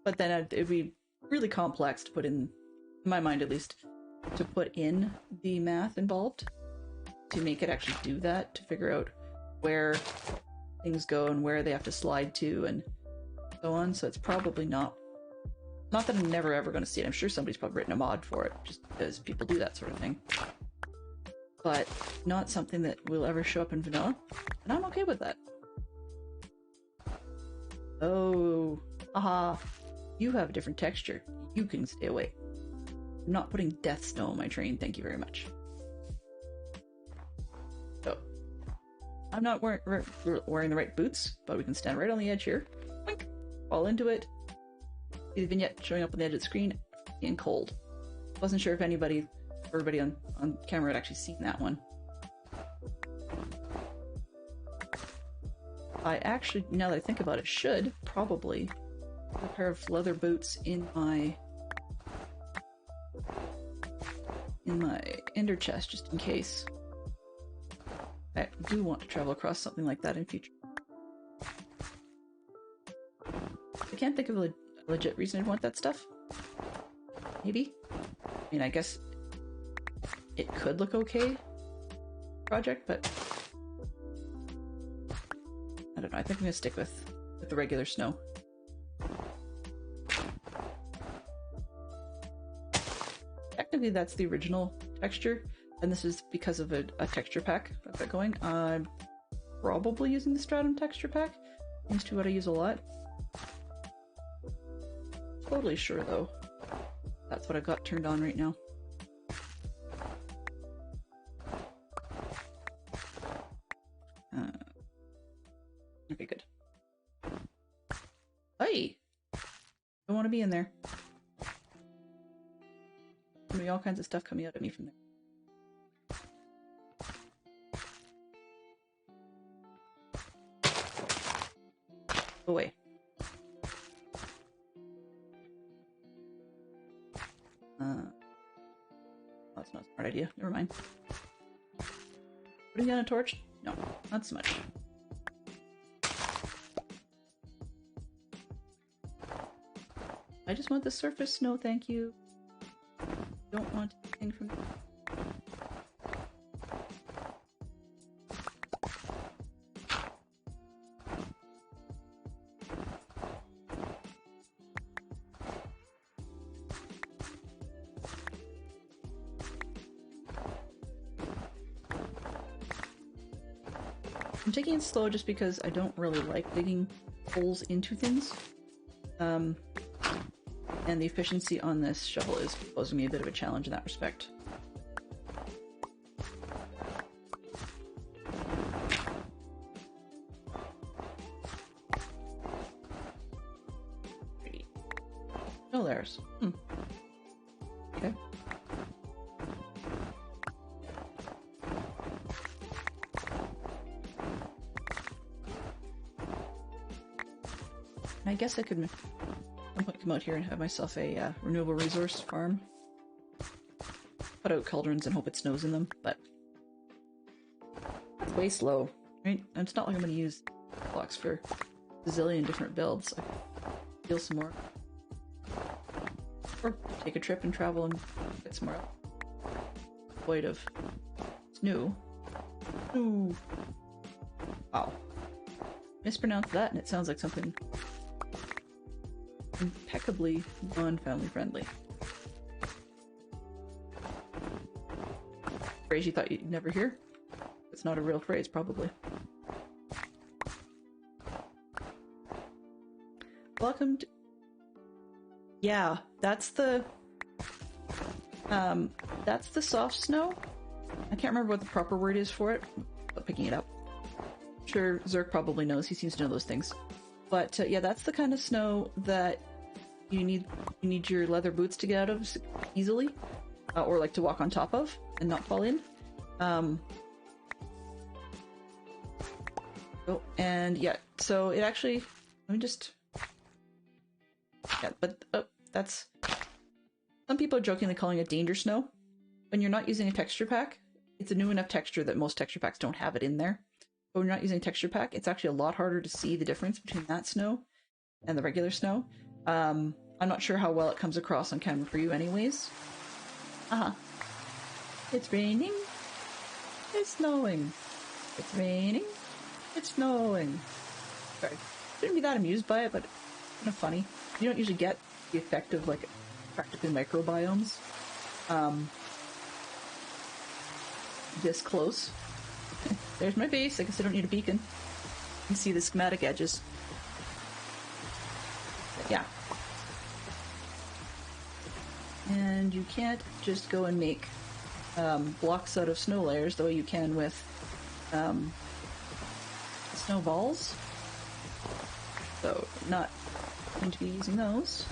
But then it'd be really complex to put in my mind at least, to put in the math involved to make it actually do that, to figure out where things go and where they have to slide to and so on. So it's probably not that I'm never ever going to see it. I'm sure somebody's probably written a mod for it just because people do that sort of thing. But not something that will ever show up in vanilla, and I'm okay with that. Oh, aha. You have a different texture. You can stay away. I'm not putting death snow on my train, thank you very much. So, I'm not wearing the right boots, but we can stand right on the edge here. Boink, fall into it. See the vignette showing up on the edge of the screen, and cold. Wasn't sure if everybody on camera had actually seen that one. I actually, now that I think about it, should probably put a pair of leather boots in my ender chest, just in case. I do want to travel across something like that in future. I can't think of a legit reason I'd want that stuff. Maybe? I mean, I guess it could look okay, project, but I don't know. I think I'm gonna stick with the regular snow. Technically, that's the original texture, and this is because of a texture pack I've got going. I'm probably using the Stratum texture pack. Seems to be what I use a lot. Totally sure though. That's what I've got turned on right now. Okay, good. Hey! Don't want to be in there. There'll be all kinds of stuff coming out at me from there. Go away. That's not a smart idea. Never mind. Putting down a torch? No, not so much. I just want the surface. No, thank you. Don't want anything from. I'm taking it slow just because I don't really like digging holes into things. And the efficiency on this shovel is posing me a bit of a challenge in that respect. Oh, there's. Okay. I guess I could come out here and have myself a renewable resource farm. Put out cauldrons and hope it snows in them, but that's way slow, right? And it's not like I'm going to use blocks for a zillion different builds. I could steal some more. Or take a trip and travel and get some more void of snow. Ooh. Wow. Mispronounced that and it sounds like something impeccably non-family friendly. Phrase you thought you'd never hear? It's not a real phrase, probably. Welcome to... Yeah, that's the soft snow. I can't remember what the proper word is for it, but picking it up. I'm sure Zerk probably knows, he seems to know those things. But yeah, that's the kind of snow that you need your leather boots to get out of easily, or like to walk on top of and not fall in. Oh, and yeah, so it actually, let me just, yeah, but that's, some people are jokingly calling it danger snow. When you're not using a texture pack, it's a new enough texture that most texture packs don't have it in there. when you're not using a texture pack, it's actually a lot harder to see the difference between that snow and the regular snow. I'm not sure how well it comes across on camera for you anyways. It's raining. It's snowing. It's raining. It's snowing. Sorry. Shouldn't be that amused by it, but it's kind of funny. You don't usually get the effect of, like, practically microbiomes this close. There's my base. I guess I don't need a beacon. You can see the schematic edges. But yeah. And you can't just go and make blocks out of snow layers the way you can with snowballs. So, not going to be using those.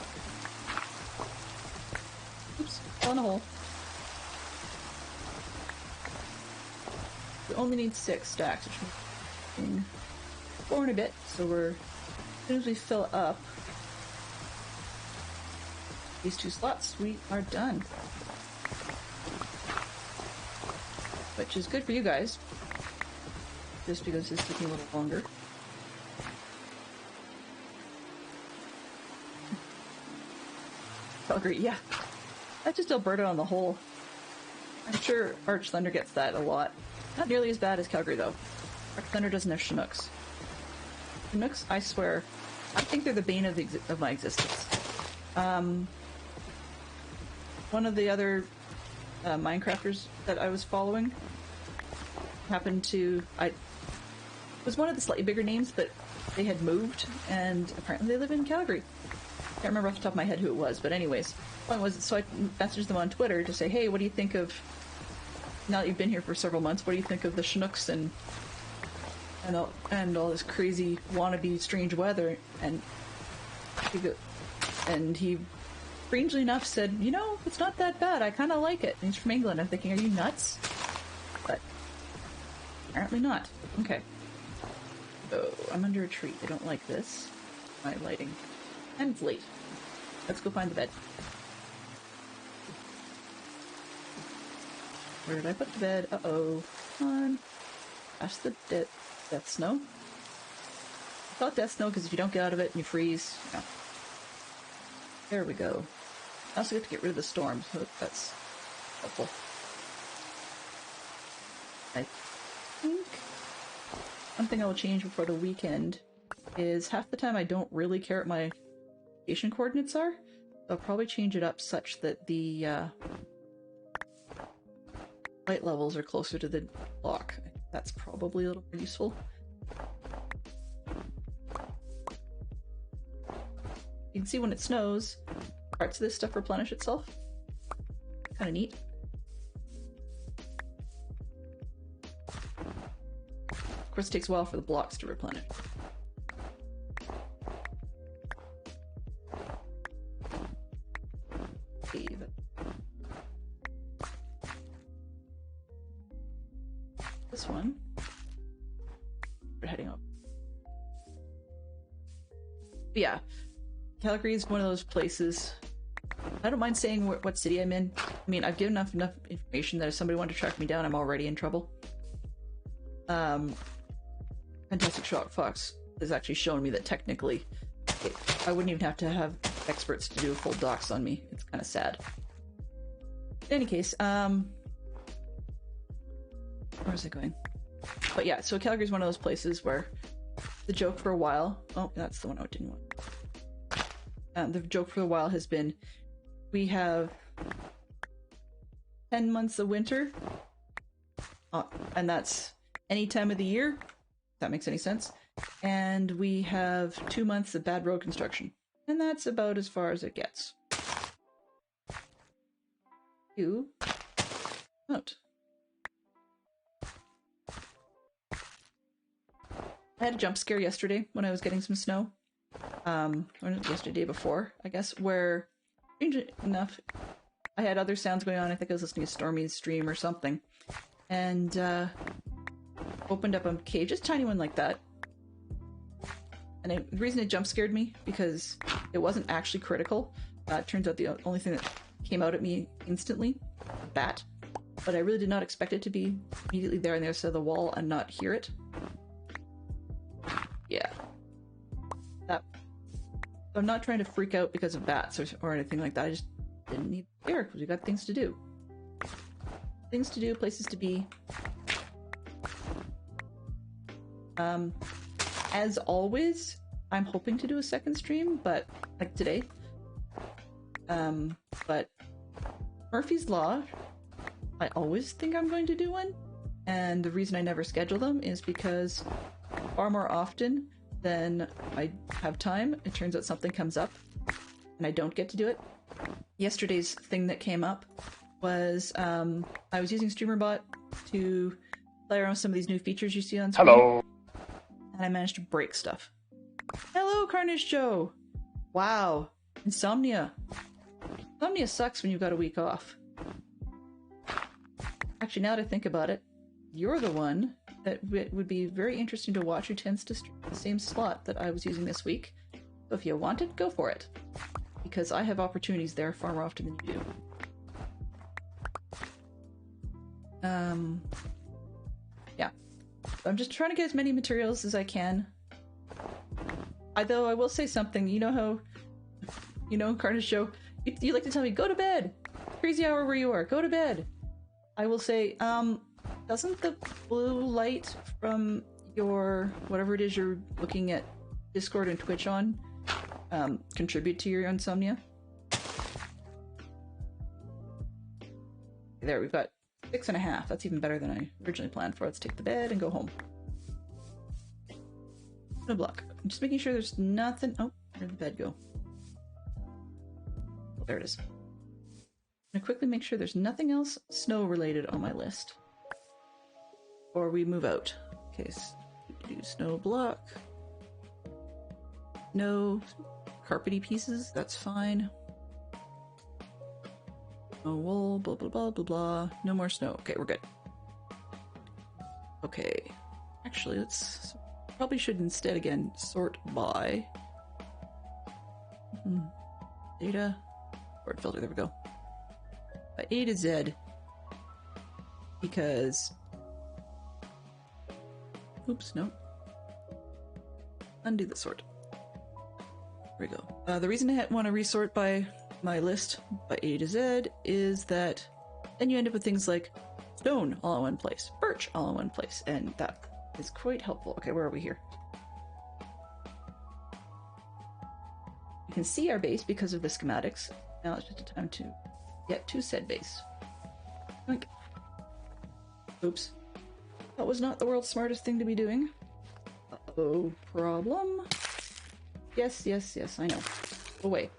Oops, fell in a hole. We only need 6 stacks, which means 4 in a bit, so as soon as we fill up these 2 slots, we are done. Which is good for you guys, just because it's taking a little longer. Calgary, yeah. That's just Alberta on the whole. I'm sure Arch Thunder gets that a lot. Not nearly as bad as Calgary, though. Arch Thunder doesn't have Chinooks. Chinooks, I swear, I think they're the bane of my existence. One of the other Minecrafters that I was following happened to... it was one of the slightly bigger names, but they had moved, and apparently they live in Calgary. Can't remember off the top of my head who it was, but anyways. Point was, so I messaged them on Twitter to say, hey, what do you think of... Now that you've been here for several months, what do you think of the Chinooks and all this crazy wannabe strange weather? And he strangely enough said, you know, it's not that bad. I kind of like it. And he's from England. I'm thinking, are you nuts? But apparently not. Okay. So I'm under a tree. I don't like this. My lighting. And it's late. Let's go find the bed. Where did I put the bed? Uh-oh. Come on. That's the death snow. I thought death snow because if you don't get out of it and you freeze, yeah. There we go. I also get to get rid of the storm, so that's helpful. I think one thing I will change before the weekend is half the time I don't really care what my location coordinates are. I'll probably change it up such that the light levels are closer to the block. That's probably a little more useful. You can see when it snows, parts of this stuff replenish itself. Kind of neat. Of course, it takes a while for the blocks to replenish. Save. This one. We're heading up. But yeah, Calgary is one of those places. I don't mind saying what city I'm in. I mean, I've given enough information that if somebody wanted to track me down, I'm already in trouble. Fantastic Shock Fox has actually shown me that technically I wouldn't even have to have experts to do a full docs on me. It's kind of sad. In any case, where is it going? But yeah, so Calgary's one of those places where the joke for a while... Oh, that's the one I didn't want. The joke for a while has been, we have 10 months of winter, and that's any time of the year, if that makes any sense, and we have 2 months of bad road construction, and that's about as far as it gets. You out. I had a jump scare yesterday when I was getting some snow. Or yesterday, day before, I guess, where, strangely enough, I had other sounds going on. I think I was listening to Stormy's stream or something, and opened up a cave, just a tiny one like that. And the reason it jump scared me, because it wasn't actually critical. It turns out the only thing that came out at me instantly, a bat. But I really did not expect it to be immediately there on the other side of the wall and not hear it. Yeah. That. I'm not trying to freak out because of bats or anything like that. I just didn't need air because we got things to do. Things to do, places to be. As always, I'm hoping to do a second stream, but like today. But Murphy's Law, I always think I'm going to do one, and the reason I never schedule them is because far more often than I have time, it turns out something comes up and I don't get to do it. Yesterday's thing that came up was I was using StreamerBot to play around with some of these new features you see on screen. Hello. And I managed to break stuff. Hello, Carnage Joe! Wow. Insomnia. Insomnia sucks when you've got a week off. Actually, now that I think about it, you're the one that would be very interesting to watch who tends to stream the same slot that I was using this week. So if you want it, go for it. Because I have opportunities there far more often than you do. Yeah. I'm just trying to get as many materials as I can. Though I will say something, you know how, Carnage Show, you like to tell me, go to bed! Crazy hour where you are, go to bed! I will say, doesn't the blue light from your, whatever it is you're looking at Discord and Twitch on, contribute to your insomnia? There, we've got 6.5. That's even better than I originally planned for. Let's take the bed and go home. No block. I'm just making sure there's nothing. Oh, where'd the bed go? Oh, there it is. I'm gonna quickly make sure there's nothing else snow related on my list. Or we move out. Okay, so do snow block. No carpety pieces, that's fine. No wool, blah blah blah blah blah. No more snow. Okay, we're good. Okay. Actually, let's probably should instead again sort by data sort filter. There we go. By A to Z, because oops, no. Undo the sort. There we go. The reason I want to resort by my list by A to Z is that then you end up with things like stone all in one place, birch all in one place, and that is quite helpful. Okay, where are we here? You can see our base because of the schematics. Now it's just a time to get to said base. Oink. Oops. That was not the world's smartest thing to be doing. Uh-oh, problem. Yes, yes, yes, I know. Away.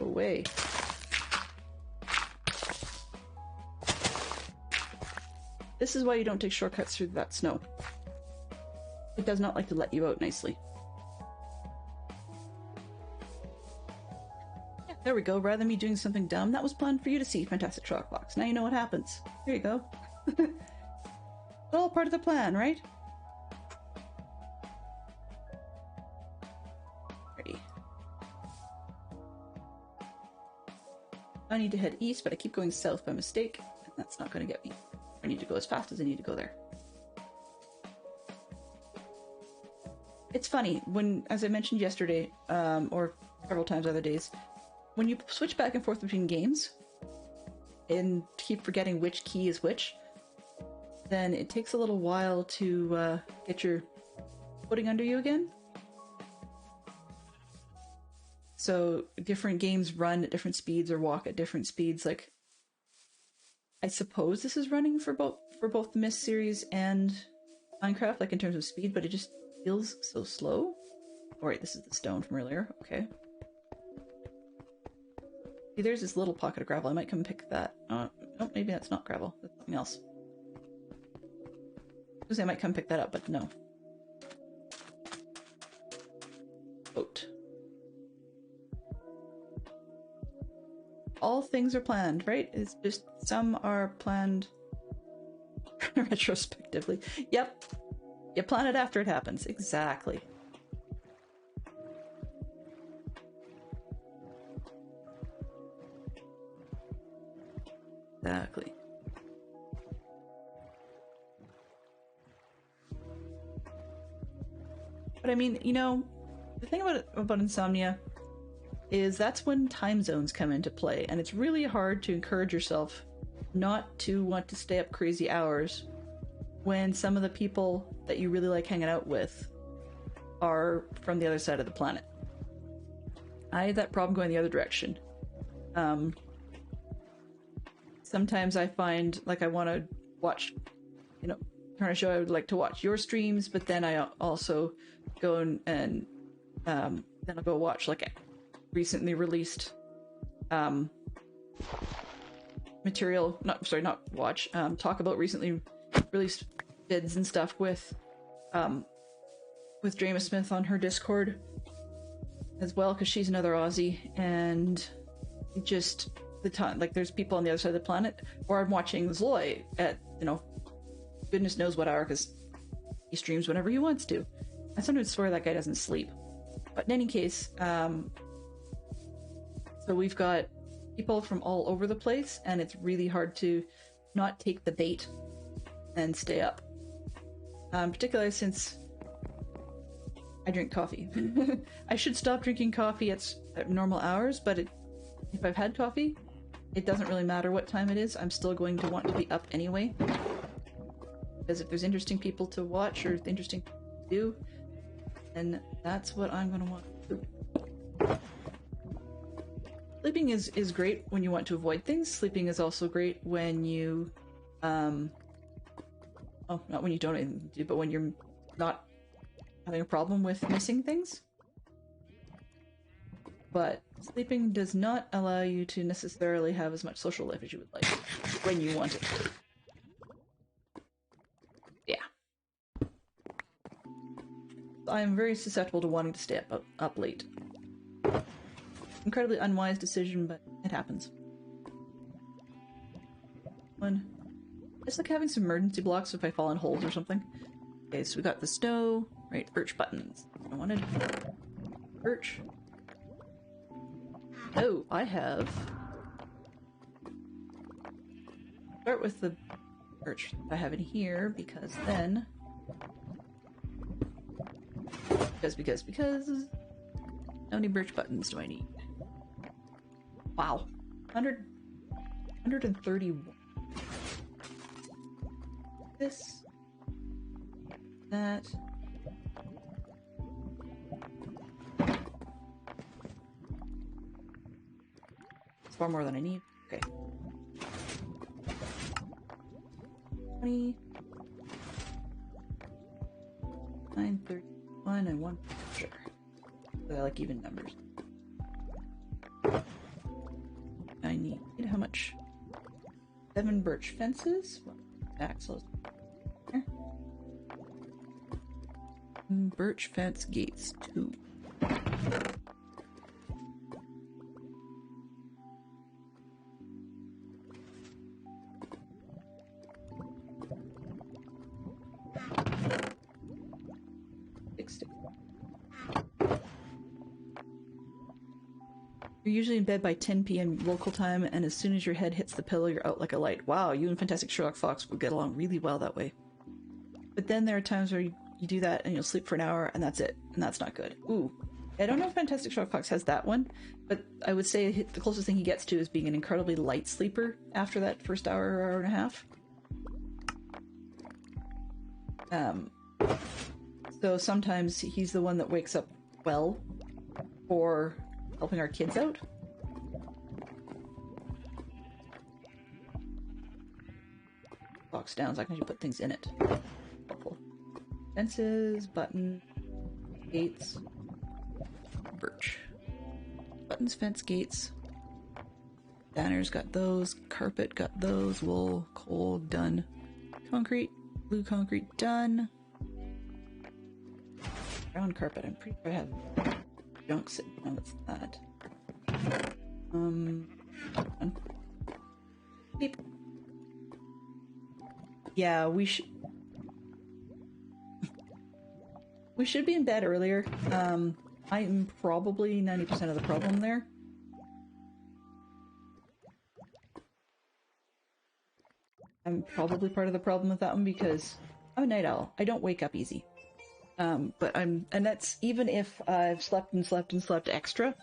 Away. This is why you don't take shortcuts through that snow. It does not like to let you out nicely. Yeah, there we go. Rather than me doing something dumb, that was planned for you to see, Fantastic Shockbox. Now you know what happens. Here you go. It's all part of the plan, right? Ready. I need to head east, but I keep going south by mistake, and that's not going to get me. I need to go as fast as I need to go there. It's funny, when, as I mentioned yesterday, or several times other days, when you switch back and forth between games, and keep forgetting which key is which, then it takes a little while to get your footing under you again. So different games run at different speeds or walk at different speeds. Like, I suppose this is running for both the Myst series and Minecraft, like in terms of speed, but it just feels so slow. Oh, wait, this is the stone from earlier. Okay. See, there's this little pocket of gravel. I might come and pick that. Oh, maybe that's not gravel. That's something else. I might come pick that up, but no. Boat. All things are planned, right? It's just some are planned retrospectively. Yep. You plan it after it happens. Exactly. Exactly. I mean, you know, the thing about insomnia is that's when time zones come into play, and it's really hard to encourage yourself not to want to stay up crazy hours when some of the people that you really like hanging out with are from the other side of the planet. I had that problem going the other direction. Sometimes I find like I want to watch, you know, turn a show, I would like to watch your streams, but then I also go and then I'll go watch like a recently released material, not watch, talk about recently released vids and stuff with Drama Smith on her Discord as well, because she's another Aussie, and just the time, like there's people on the other side of the planet, or I'm watching Zloy at, you know, goodness knows what hour, because he streams whenever he wants to. I sometimes swear that guy doesn't sleep. But in any case, so we've got people from all over the place, and it's really hard to not take the bait and stay up. Particularly since I drink coffee. I should stop drinking coffee at normal hours, but if I've had coffee, it doesn't really matter what time it is. I'm still going to want to be up anyway. Because if there's interesting people to watch or interesting to do, then that's what I'm going to want to do. Sleeping is great when you want to avoid things. Sleeping is also great when you, not when you don't have anything to do, but when you're not having a problem with missing things. But sleeping does not allow you to necessarily have as much social life as you would like when you want it. Yeah. I'm very susceptible to wanting to stay up late. Incredibly unwise decision, but it happens. It's like having some emergency blocks if I fall in holes or something. Okay, so we got the snow, right? Birch buttons. I wanted birch. Oh, I have. Start with the birch I have in here, because then. Because. How many birch buttons do I need? Wow. 131. This. That. It's far more than I need. Okay. 20. 931 and 1. Sure. But I like even numbers. I need how much? 7 birch fences. Axles. Birch fence gates 2. You're usually in bed by 10 p.m. local time, and as soon as your head hits the pillow, you're out like a light. Wow, you and Fantastic Sherlock Fox will get along really well that way. But then there are times where you do that and you'll sleep for an hour and that's it. And that's not good. Ooh. I don't know if Fantastic Sherlock Fox has that one, but I would say the closest thing he gets to is being an incredibly light sleeper after that first hour or hour and a half. So sometimes he's the one that wakes up well for helping our kids out. Box down so I can actually put things in it. Helpful. Fences, button, gates, birch. Buttons, fence, gates. Banners got those. Carpet got those. Wool, coal, done. Concrete, blue concrete, done. Brown carpet, I'm pretty sure I have junk sitting on that. Beep. Yeah, we should be in bed earlier. I'm probably 90% of the problem there. I'm probably part of the problem with that one because I'm a night owl. I don't wake up easy. and that's even if I've slept and slept and slept extra,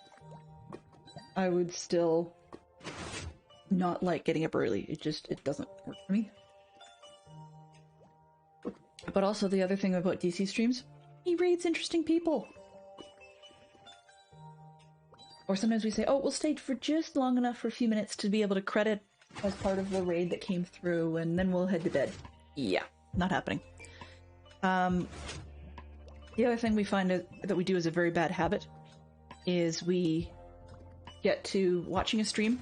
I would still not like getting up early. It doesn't work for me. But also the other thing about DC streams, he raids interesting people. Or sometimes we say, oh, we'll stay for just long enough for a few minutes to be able to credit as part of the raid that came through, and then we'll head to bed. Yeah, not happening. The other thing we find that we do as a very bad habit is we get to watching a stream.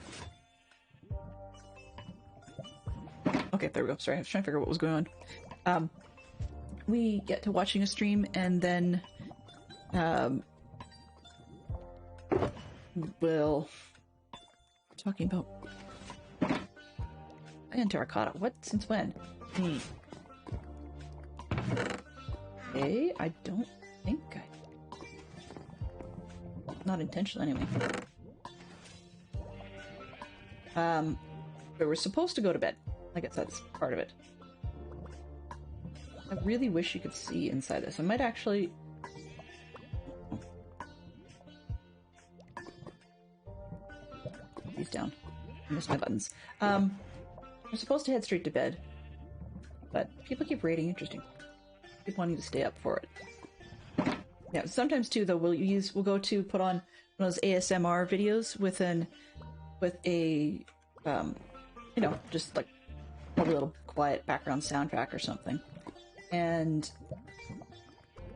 Okay, there we go. Sorry, I was trying to figure out what was going on. We get to watching a stream and then we'll talking about and terracotta. What? Since when? Okay, I don't think not intentionally anyway. But we're supposed to go to bed. I guess that's part of it. I really wish you could see inside this. I might actually... These down. I missed my buttons. I'm supposed to head straight to bed, but people keep rating interesting. Keep wanting to stay up for it. Yeah, sometimes too though we'll go to put on one of those ASMR videos with a you know, just like a little quiet background soundtrack or something. And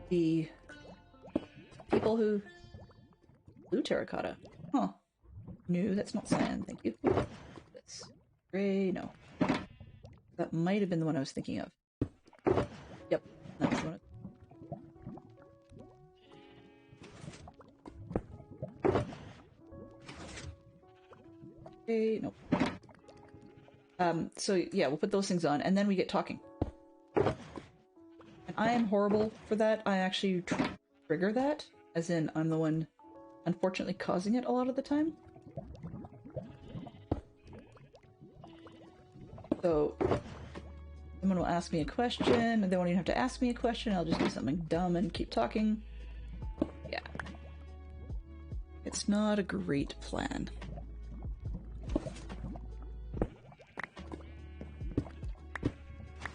the people who blue terracotta. Huh. No, that's not cyan, thank you. That's gray, no. That might have been the one I was thinking of. Yep, that's the one. Okay, nope. So yeah, we'll put those things on, and then we get talking. And I am horrible for that. I actually trigger that, as in I'm the one, unfortunately, causing it a lot of the time. So someone will ask me a question, and they won't even have to ask me a question. I'll just do something dumb and keep talking. Yeah. It's not a great plan.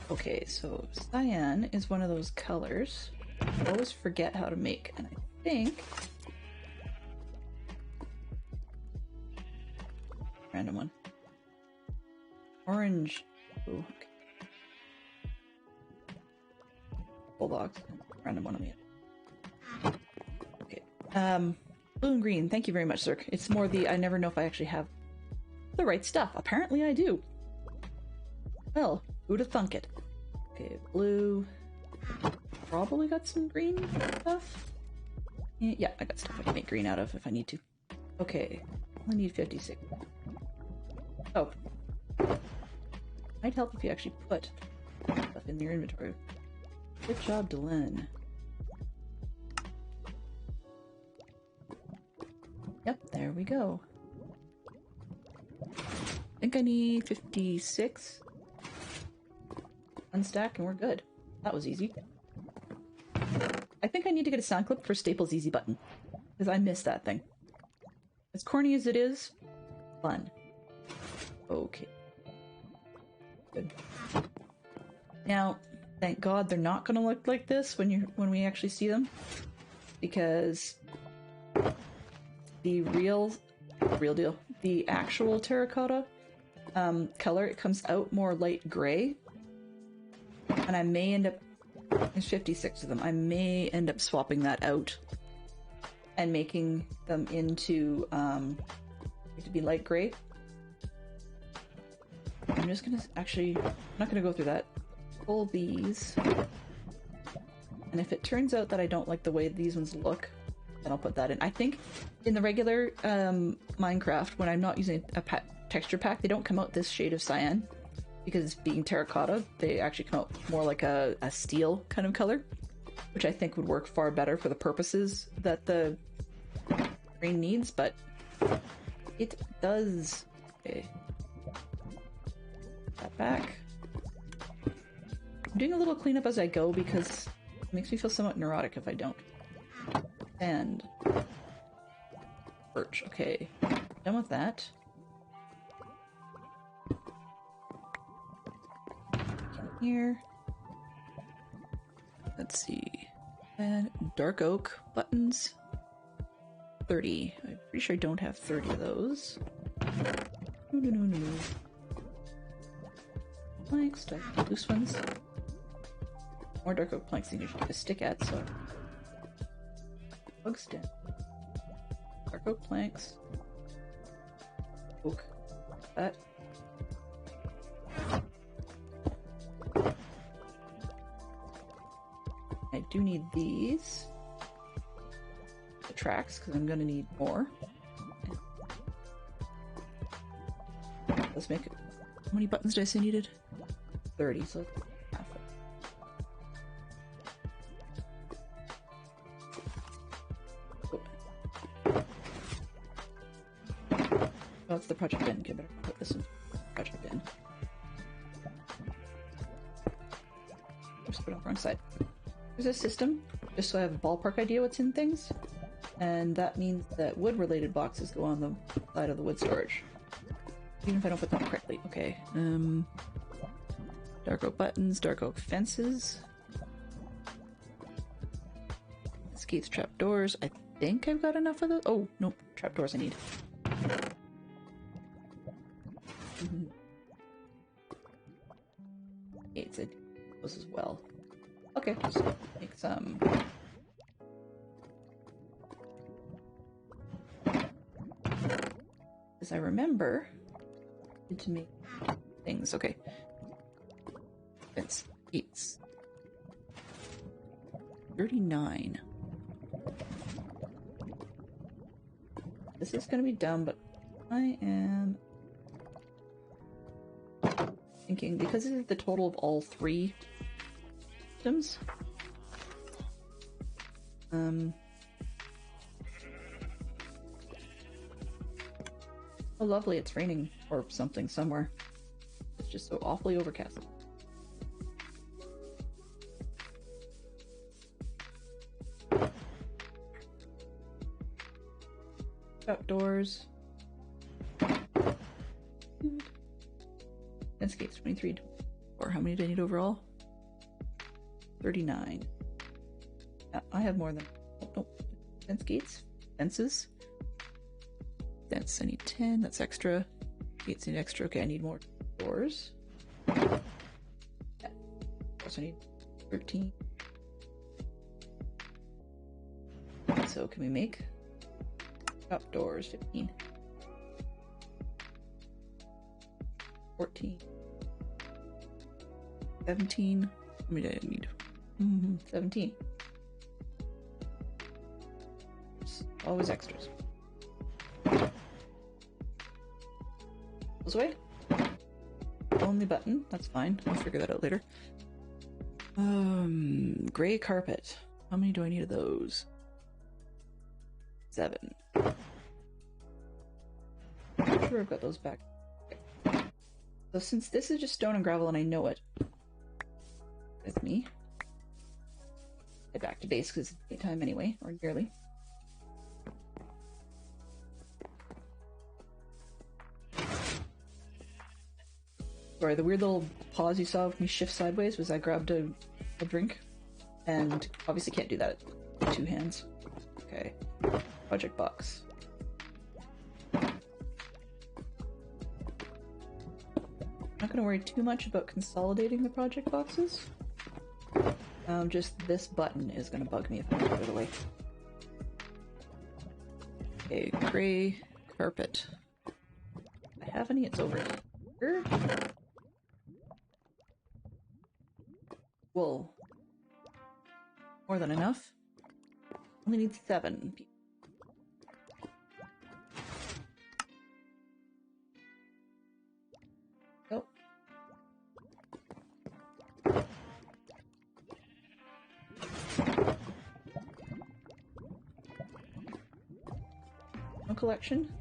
Okay, so cyan is one of those colors I always forget how to make, and I think... Random one. Orange. Ooh, okay. Bulldogs. Random one on the end. Okay. Blue and green. Thank you very much, Zerk. It's more the I never know if I actually have the right stuff. Apparently I do. Well, who'da thunk it? Okay, blue. Probably got some green stuff. Yeah, I got stuff I can make green out of if I need to. Okay, I need 56. Oh. Might help if you actually put stuff in your inventory. Good job, Delenn. Yep, there we go. I think I need 56. Unstack and we're good. That was easy. I think I need to get a sound clip for Staples Easy Button, because I miss that thing. As corny as it is, fun. Okay. Good. Now, thank God they're not gonna look like this when we actually see them, because the real deal, the actual terracotta color, it comes out more light gray, and I may end up, there's 56 of them, I may end up swapping that out and making them into to be light gray. I'm just gonna actually, I'm not gonna go through that. Pull these, and if it turns out that I don't like the way these ones look, then I'll put that in. I think in the regular Minecraft, when I'm not using a texture pack, they don't come out this shade of cyan, because being terracotta, they actually come out more like a steel kind of color, which I think would work far better for the purposes that the green needs, but it does. Okay. That back. I'm doing a little cleanup as I go because It makes me feel somewhat neurotic if I don't. And birch. Okay, done with that. In here. Let's see. And dark oak buttons. 30. I'm pretty sure I don't have 30 of those. No. Planks, do I have loose ones? More dark oak planks than usually to stick at, so. Bug stem. Dark oak planks. Oak. That. I do need these. The tracks, because I'm going to need more. Let's make it. How many buttons did I say needed? 30, so half it. Oh, that's the project bin. Okay, better put this in project bin. Just put it on the wrong side. There's a system, just so I have a ballpark idea what's in things. And that means that wood-related boxes go on the side of the wood storage. Even if I don't put them correctly. Okay. Dark oak buttons, dark oak fences. Skates, trapdoors. I think I've got enough of those. Oh, nope. Trapdoors I need. Gates, I need those as well. Okay, just make some. As I remember, to make things. Okay. Fence gates. 39. This is going to be dumb, but I am thinking, because this is the total of all three systems, oh lovely, it's raining or something somewhere. It's just so awfully overcast. Outdoors. Fence gates, 23. Or how many do I need overall? 39. Yeah, I have more than. Oh, no. Fence gates. Fences. Fence, I need 10. That's extra. Gates need extra. Okay, I need more doors. Yeah. Also need 13. So can we make outdoors 15? 14. 17. How many do I need? 17. It's always extras. This way? Only button. That's fine. I'll figure that out later. Gray carpet. How many do I need of those? 7. I'm sure I've got those back. So since this is just stone and gravel and I know it with me, head back to base because it's daytime anyway, or nearly. Sorry, the weird little pause you saw with me shift sideways was I grabbed a drink, and obviously can't do that with 2 hands. Okay, project box. Not going to worry too much about consolidating the project boxes. Just this button is going to bug me if I put it away. Okay, gray carpet. If I have any, it's over here. Wool. More than enough. Only need 7 people. Oh. No collection.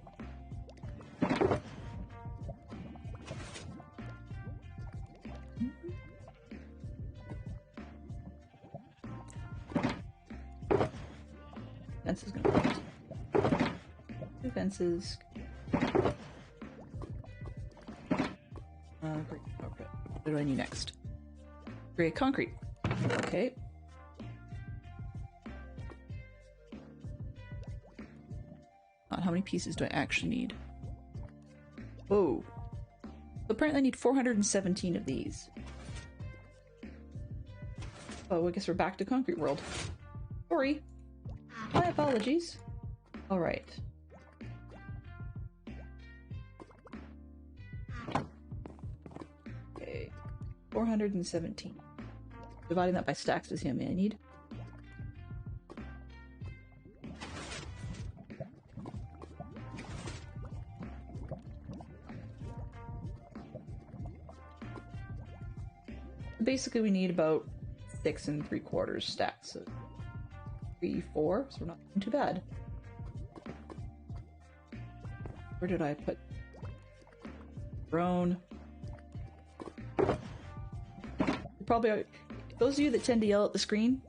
fences. Great. Okay. What do I need next? Gray concrete. Okay. How many pieces do I actually need? Oh. So apparently I need 417 of these. Oh, I guess we're back to concrete world. Sorry. My apologies. Alright. Okay. 417. Dividing that by stacks is how many I need. Basically, we need about 6 3/4 stacks. So 3, 4, so we're not doing too bad. Where did I put? Drone. Probably, those of you that tend to yell at the screen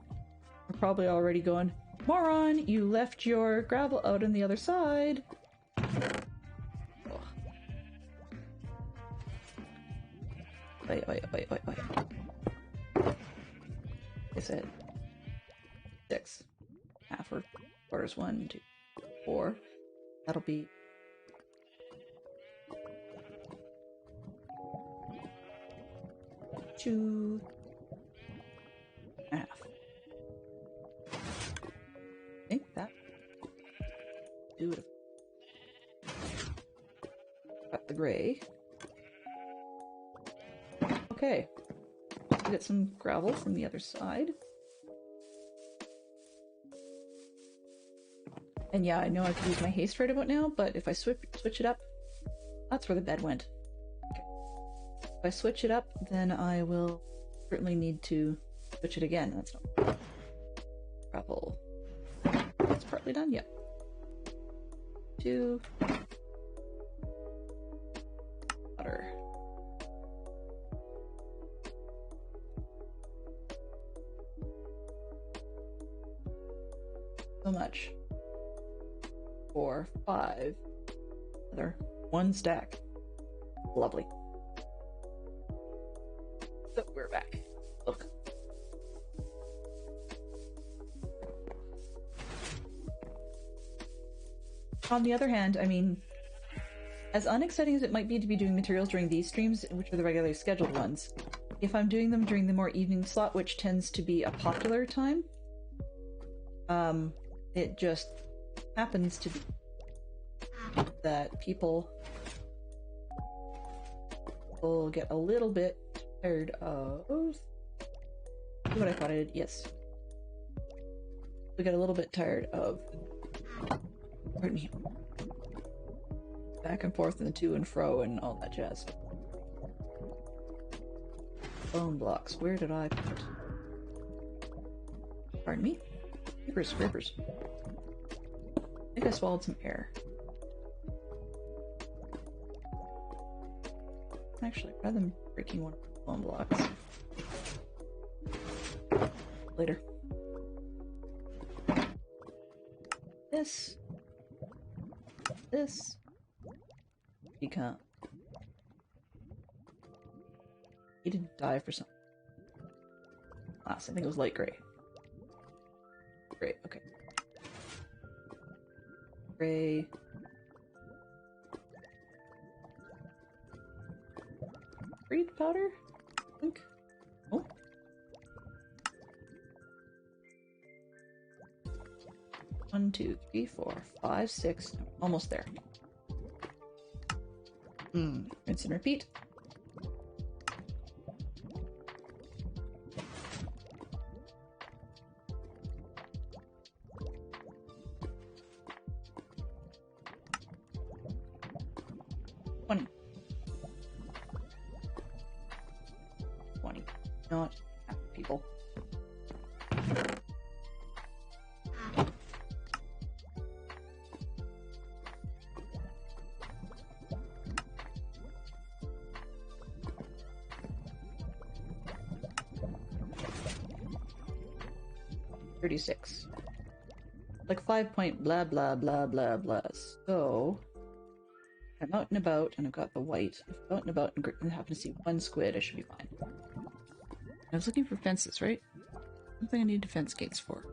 are probably already going, "Moron, you left your gravel out on the other side." Oh. Wait. I said 6. Half or quarters. 1, 2, 4. That'll be 2 and a half. I think that do it. Got the gray. Okay. Let's get some gravel from the other side. And yeah, I know I could use my haste right about now, but if I switch it up, that's where the bed went. Okay. If I switch it up, then I will certainly need to switch it again. That's not gravel. It's partly done. Yep. 2. Water. So much. 4, 5. Another 1 stack. Lovely. So we're back. Look. On the other hand, I mean, as unexciting as it might be to be doing materials during these streams, which are the regularly scheduled ones, if I'm doing them during the more evening slot, which tends to be a popular time, it just happens to be that people will get a little bit tired of... What I thought I did, yes. We get a little bit tired of... Pardon me. Back and forth and the to and fro and all that jazz. Bone blocks, where did I put? Pardon me? Scrapers. I think I swallowed some air. Actually, rather than breaking one of the bone blocks. Later. This. You can't. He didn't die for something. Last, I think it was light gray. Gray, okay. Gray. Breed powder? I think. Oh. One, 2, 3, 4, 5, 6. Almost there. Rinse and repeat. Not happy people. $36. like 5 point blah blah blah blah blah. So I'm out and about, and I've got the white. If I'm out and about and happen to see one squid, I should be fine. I was looking for fences, right? Something I need defense gates for.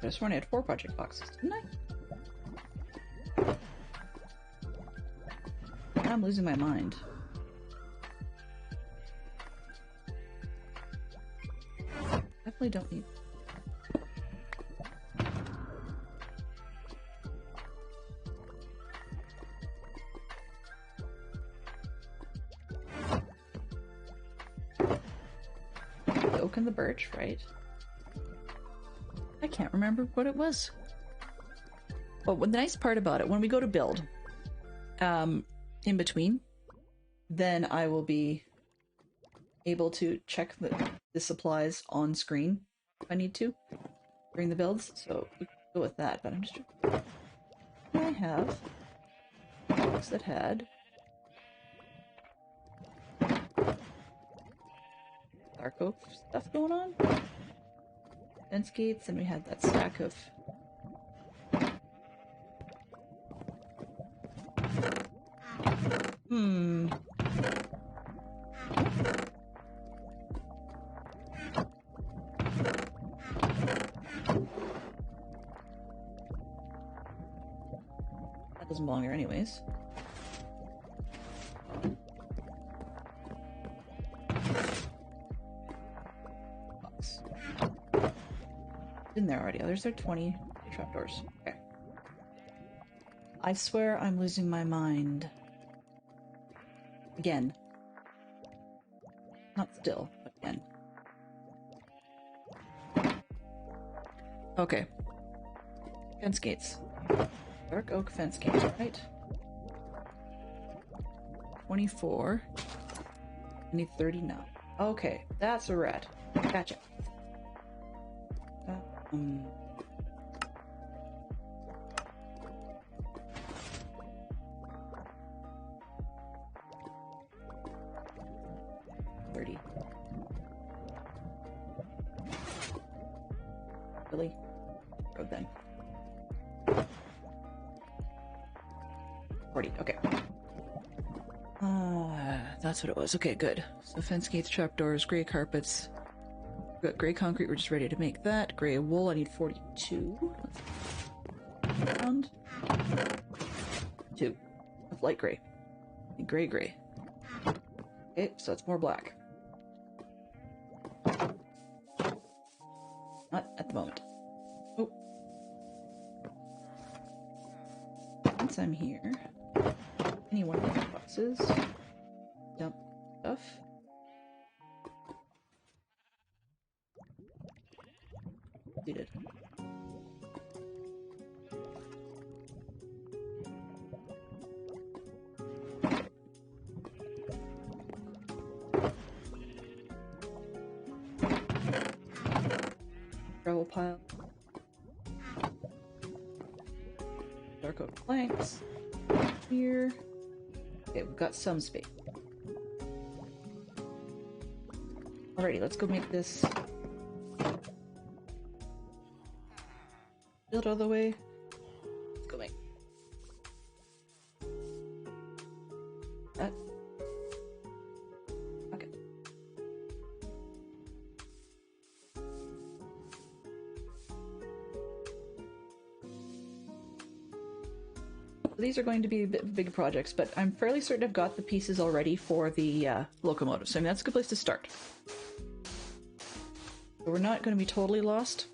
I sworn I had 4 project boxes, didn't I? I'm losing my mind. Definitely don't need. The oak and the birch, right? I can't remember what it was. But the nice part about it, when we go to build, in between, then I will be able to check the supplies on screen if I need to during the builds. So we can go with that. But I'm just. I have books that had dark oak stuff going on. Fence gates, and we had that stack of that doesn't belong here anyways. Box. In there already. Oh, there's 20 trapdoors. Okay. I swear I'm losing my mind. Again. Not still, but again. Okay. Fence gates. Dark oak fence gates, right? 24. I need 30 now. Okay, that's a red. Gotcha. Really? Road then. 40, okay. That's what it was. Okay, good. So fence gates, trapdoors, gray carpets. We've got gray concrete, we're just ready to make that. Gray wool, I need 42. Around. 2. Of light gray. And gray. Okay, so it's more black. Not at the moment. Oh. Once I'm here, any one of these boxes, dump stuff. Completed. Gravel pile. Dark oak planks. Here. Okay, we've got some space. Alrighty, let's go make this. Build all the way. Let's go make that. Okay. These are going to be a bit big projects, but I'm fairly certain I've got the pieces already for the locomotive, so I mean, that's a good place to start. So we're not going to be totally lost.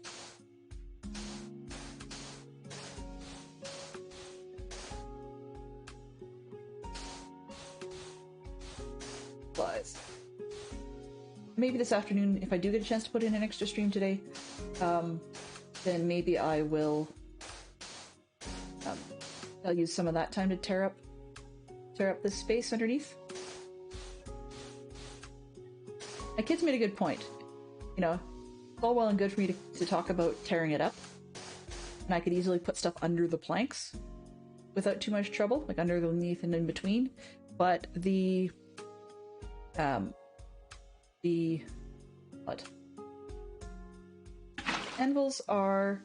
Supplies. Maybe this afternoon, if I do get a chance to put in an extra stream today, then maybe I will. I'll use some of that time to tear up this space underneath. My kids made a good point. You know, it's all well and good for me to talk about tearing it up and I could easily put stuff under the planks without too much trouble, like underneath and in between. But the what? Anvils are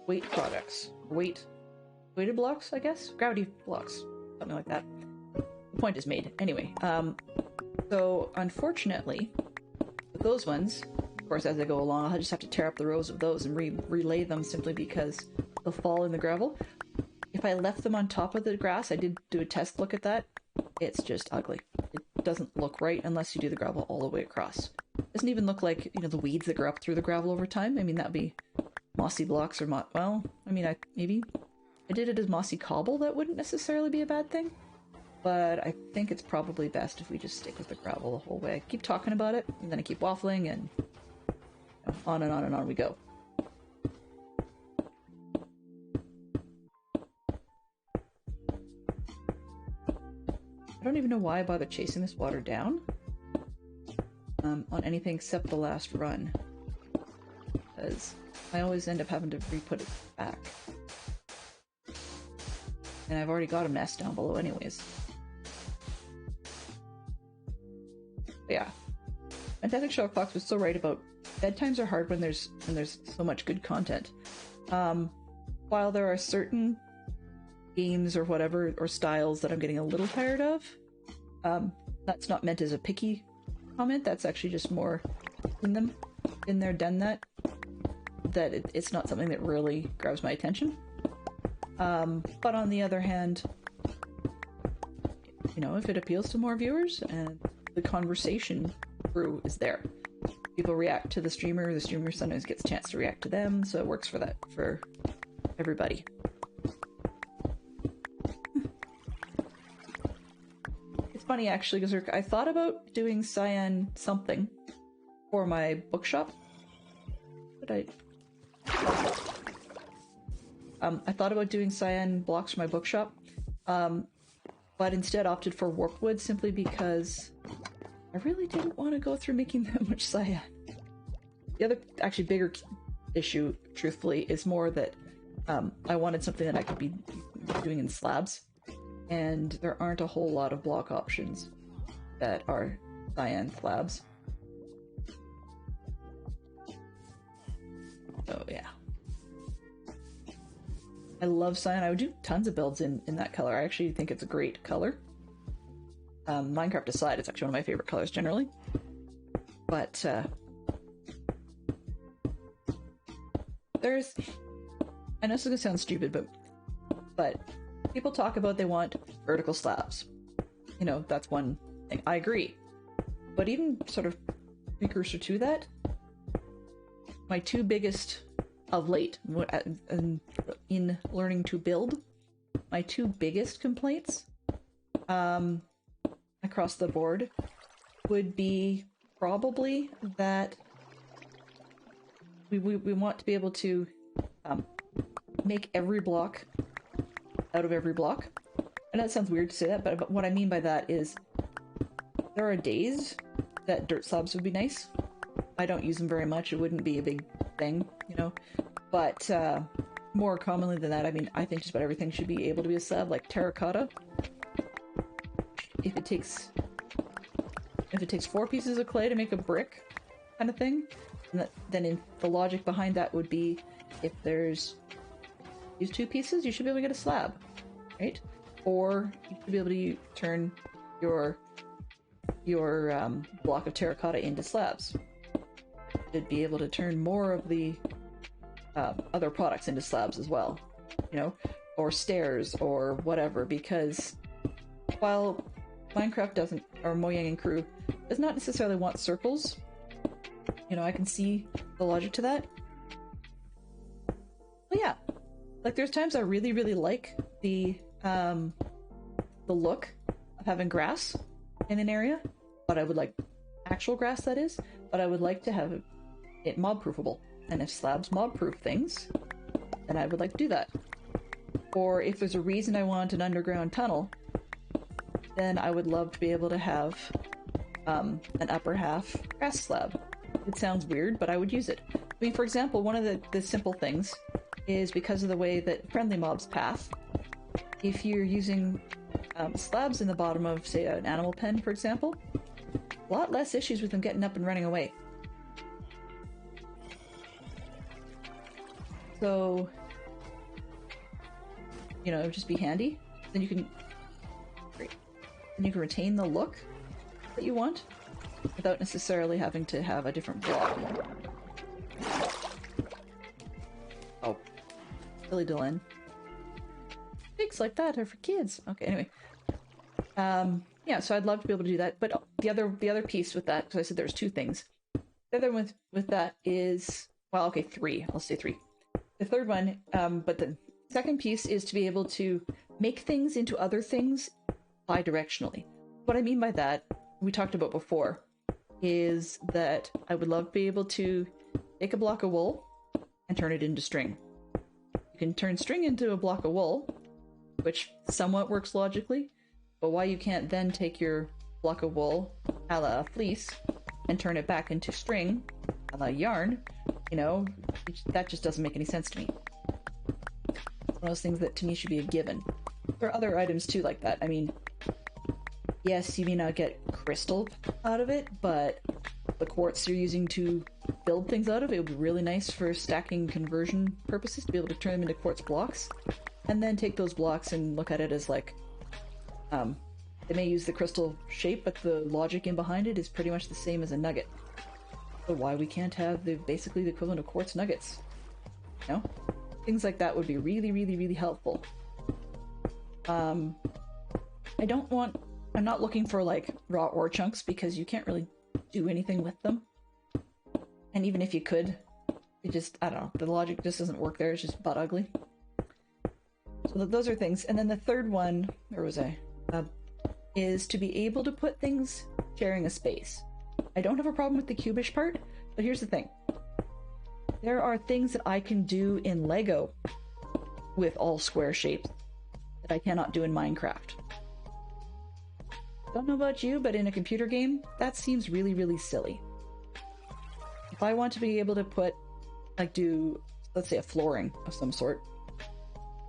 weight products. Weighted blocks, I guess? Gravity blocks. Something like that. The point is made. Anyway, so unfortunately, with those ones, of course, as I go along, I'll just have to tear up the rows of those and relay them simply because they'll fall in the gravel. If I left them on top of the grass, I did do a test look at that, it's just ugly. It doesn't look right unless you do the gravel all the way across. It doesn't even look like, you know, the weeds that grow up through the gravel over time. I mean, that'd be mossy blocks or well, I mean, maybe I did it as mossy cobble, that wouldn't necessarily be a bad thing. But I think it's probably best if we just stick with the gravel the whole way. I keep talking about it, and then I keep waffling, and on and on and on we go. I don't even know why I bother chasing this water down on anything except the last run, because I always end up having to re-put it back. And I've already got a mess down below anyways. But yeah. Fantastic Sherlock Fox was so right about bedtimes are hard when there's so much good content. While there are certain games or whatever, or styles that I'm getting a little tired of, that's not meant as a picky comment, that's actually just more in them, been there, done that, it's not something that really grabs my attention. But on the other hand, you know, if it appeals to more viewers and the conversation through is there, people react to the streamer sometimes gets a chance to react to them, so it works for that, for everybody. It's funny actually, because I thought about doing cyan something for my bookshop, but I thought about doing cyan blocks for my bookshop, but instead opted for warped wood simply because I really didn't want to go through making that much cyan. The other, actually bigger issue, truthfully, is more that I wanted something that I could be doing in slabs, and there aren't a whole lot of block options that are cyan slabs. So yeah. I love cyan. I would do tons of builds in that color. I actually think it's a great color. Minecraft aside, it's actually one of my favorite colors generally. But there's, I know this is gonna sound stupid, but people talk about they want vertical slabs. You know, that's one thing. I agree. But even sort of precursor to that, my two biggest of late in learning to build, my two biggest complaints across the board would be probably that we want to be able to make every block out of every block. And that sounds weird to say that, but what I mean by that is there are days that dirt slabs would be nice. I don't use them very much. It wouldn't be a big thing, you know. But more commonly than that, I mean, I think just about everything should be able to be a slab, like terracotta. If it takes 4 pieces of clay to make a brick, kind of thing, then the logic behind that would be, if there's these 2 pieces, you should be able to get a slab, right? Or you should be able to turn your block of terracotta into slabs. You'd be able to turn more of the other products into slabs as well, you know, or stairs or whatever, because while Minecraft doesn't, or Mojang and crew does not necessarily want circles, you know, I can see the logic to that. But yeah, like there's times I really, really like the look of having grass in an area, but I would like actual grass, that is, but I would like to have it mob-proofable. And if slabs mob-proof things, then I would like to do that. Or if there's a reason I want an underground tunnel, then I would love to be able to have an upper half grass slab. It sounds weird, but I would use it. I mean, for example, one of the simple things is because of the way that friendly mobs path. If you're using slabs in the bottom of, say, an animal pen, for example, a lot less issues with them getting up and running away. So, you know, it would just be handy. Then you can, great. Then you can retain the look that you want without necessarily having to have a different block. Oh, silly Dylan. Things like that are for kids. Okay, anyway. Yeah, so I'd love to be able to do that. But the other piece with that, because I said there's two things. The other one with that is, well, okay, three. I'll say three. The third one, but the second piece is to be able to make things into other things bidirectionally. What I mean by that, we talked about before, is that I would love to be able to take a block of wool and turn it into string. You can turn string into a block of wool, which somewhat works logically, but why you can't then take your block of wool, a la fleece, and turn it back into string, a la yarn, you know, that just doesn't make any sense to me. It's one of those things that to me should be a given. There are other items too like that. I mean, yes, you may not get crystal out of it, but the quartz you're using to build things out of it would be really nice for stacking conversion purposes, to be able to turn them into quartz blocks, and then take those blocks and look at it as like, they may use the crystal shape, but the logic in behind it is pretty much the same as a nugget. So why we can't have basically the equivalent of quartz nuggets? You know? Things like that would be really, really, really helpful. I'm not looking for like raw ore chunks because you can't really do anything with them. And even if you could, it just, I don't know, the logic just doesn't work there. It's just butt ugly. So those are things. And then the third one, where was I? Is to be able to put things sharing a space. I don't have a problem with the cubish part, but here's the thing. There are things that I can do in Lego with all square shapes that I cannot do in Minecraft. Don't know about you, but in a computer game, that seems really, really silly. If I want to be able to put, like, do, let's say, a flooring of some sort,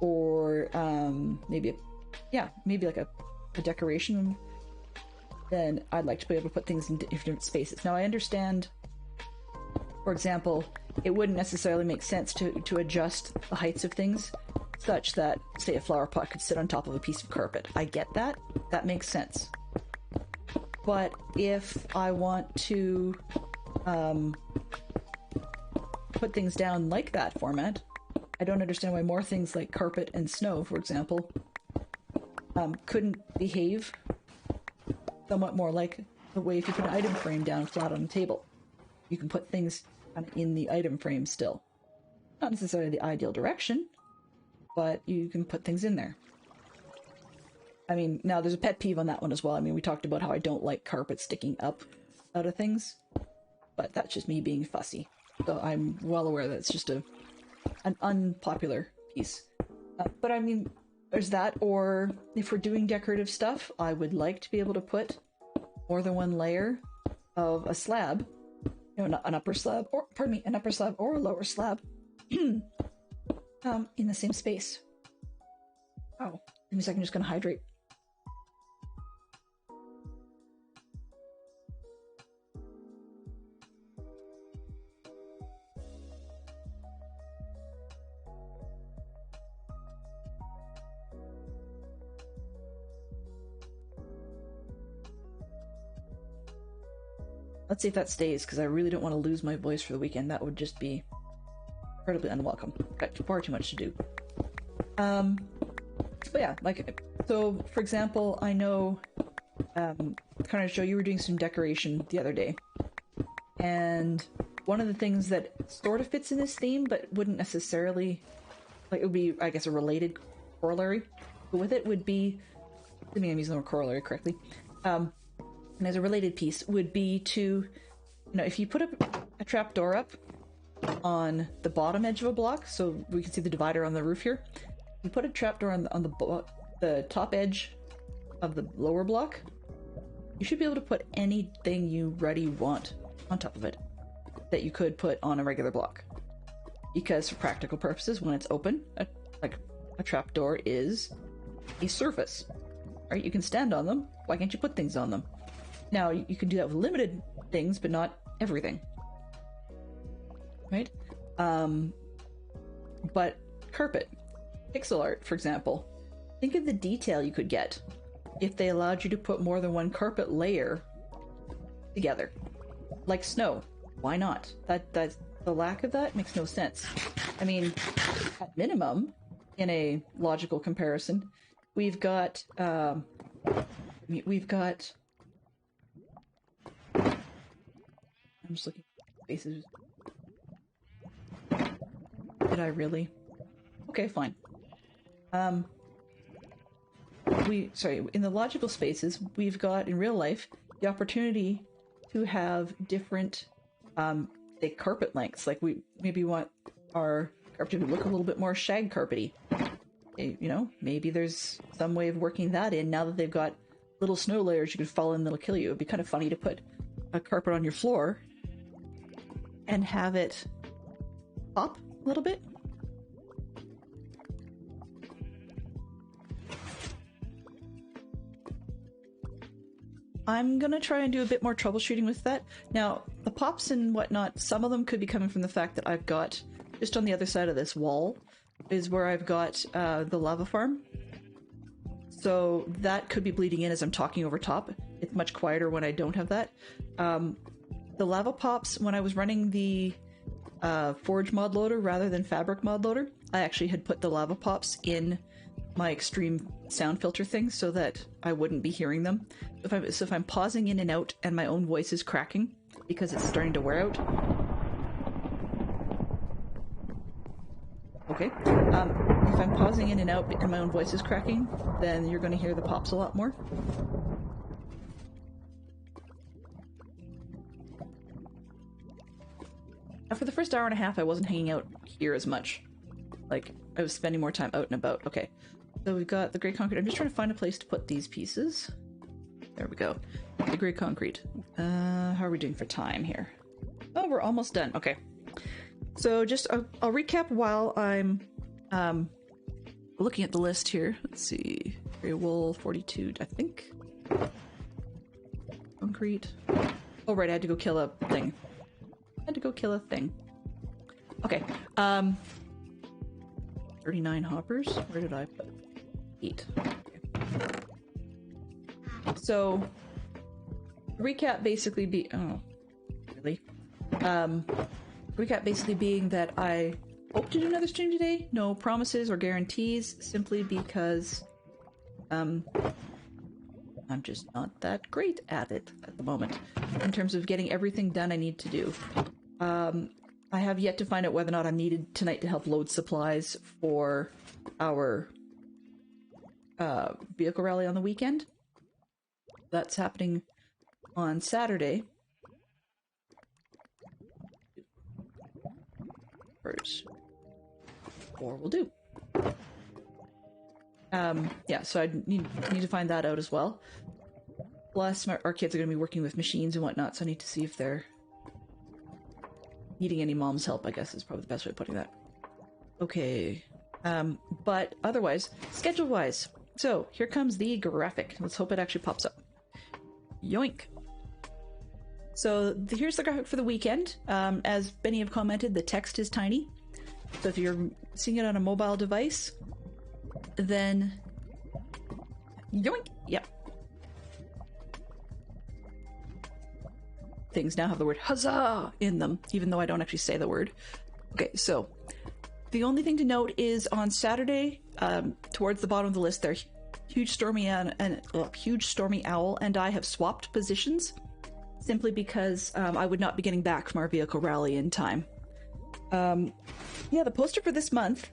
or maybe like a decoration, then I'd like to be able to put things in different spaces. Now, I understand, for example, it wouldn't necessarily make sense to adjust the heights of things such that, say, a flower pot could sit on top of a piece of carpet. I get that. That makes sense. But if I want to put things down like that format, I don't understand why more things like carpet and snow, for example, couldn't behave somewhat more like the way if you put an item frame down flat on a table. You can put things kind of in the item frame still. Not necessarily the ideal direction, but you can put things in there. I mean, now there's a pet peeve on that one as well. I mean, we talked about how I don't like carpet sticking up out of things, but that's just me being fussy. So I'm well aware that it's just an unpopular piece. But I mean, there's that, or if we're doing decorative stuff, I would like to be able to put more than one layer of a slab, you know, an upper slab, or, pardon me, an upper slab or a lower slab, in the same space. Oh, give me a second, I'm just gonna hydrate. Let's see if that stays, because I really don't want to lose my voice for the weekend. That would just be incredibly unwelcome. Got far too much to do. But yeah, like, so for example, I know, kind of show you were doing some decoration the other day, and one of the things that sort of fits in this theme, but wouldn't necessarily, like, it would be, I guess, a related corollary, but with it would be, I mean, I'm using the word corollary correctly, and as a related piece would be to, you know, if you put a trapdoor up on the bottom edge of a block, so we can see the divider on the roof here, you put a trapdoor on the top edge of the lower block, you should be able to put anything you want on top of it that you could put on a regular block. because for practical purposes, when it's open, like a trapdoor is a surface, right? You can stand on them. Why can't you put things on them? Now, you can do that with limited things, but not everything, right? But carpet, pixel art, for example, think of the detail you could get if they allowed you to put more than one carpet layer together. Like snow. Why not? That's the lack of that makes no sense. I mean, at minimum, in a logical comparison, we've got I'm just looking at spaces. Did I really? Okay, fine. In the logical spaces, we've got in real life the opportunity to have different say carpet lengths. Like we maybe want our carpet to look a little bit more shag carpety. You know, maybe there's some way of working that in now that they've got little snow layers you could fall in that'll kill you. It'd be kind of funny to put a carpet on your floor and have it pop a little bit. I'm gonna try and do a bit more troubleshooting with that. Now, the pops and whatnot, some of them could be coming from the fact that I've got, just on the other side of this wall, is where I've got the lava farm. So that could be bleeding in as I'm talking over top. It's much quieter when I don't have that. The lava pops, when I was running the Forge mod loader rather than Fabric mod loader, I actually had put the lava pops in my extreme sound filter thing so that I wouldn't be hearing them. So if I'm pausing in and out and my own voice is cracking because it's starting to wear out. Okay. If I'm pausing in and out and my own voice is cracking, then you're going to hear the pops a lot more. Now, for the first hour and a half, I wasn't hanging out here as much. Like, I was spending more time out and about. Okay. So we've got the grey concrete. I'm just trying to find a place to put these pieces. There we go. The grey concrete. How are we doing for time here? Oh, we're almost done. Okay. So just, I'll recap while I'm looking at the list here. Let's see. Grey wool, 42, I think. Concrete. Oh, right, I had to go kill a thing. Okay. 39 hoppers. Where did I put? 8. Okay. So, recap basically recap basically being that I hope to do another stream today. No promises or guarantees, simply because I'm just not that great at it at the moment in terms of getting everything done I need to do. I have yet to find out whether or not I'm needed tonight to help load supplies for our vehicle rally on the weekend. That's happening on Saturday. Or we'll do. Yeah, so I need to find that out as well. Plus, our kids are going to be working with machines and whatnot, so I need to see if they're needing any mom's help, I guess is probably the best way of putting that. Okay. But otherwise, schedule-wise. So, here comes the graphic. Let's hope it actually pops up. Yoink! So, here's the graphic for the weekend. As many have commented, the text is tiny. So if you're seeing it on a mobile device, then... Yoink! Yep. Things now have the word huzzah in them, even though I don't actually say the word. Okay, so the only thing to note is on Saturday, towards the bottom of the list there, Huge Stormy Owl and I have swapped positions, simply because I would not be getting back from our vehicle rally in time. Yeah, the poster for this month...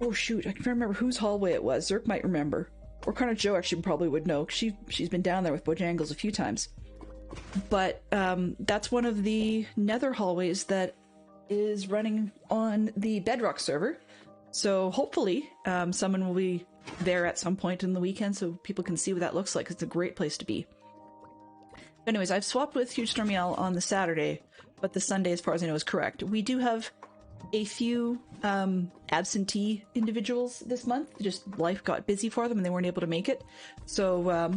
Oh shoot, I can't remember whose hallway it was. Zerk might remember. Or Carnage Joe actually probably would know. She's been down there with Bojangles a few times. But that's one of the Nether hallways that is running on the Bedrock server. So hopefully someone will be there at some point in the weekend so people can see what that looks like. It's a great place to be. But anyways, I've swapped with Huge Stormy Owl on the Saturday, but the Sunday, as far as I know, is correct. We do have a few absentee individuals this month. Just life got busy for them and they weren't able to make it. So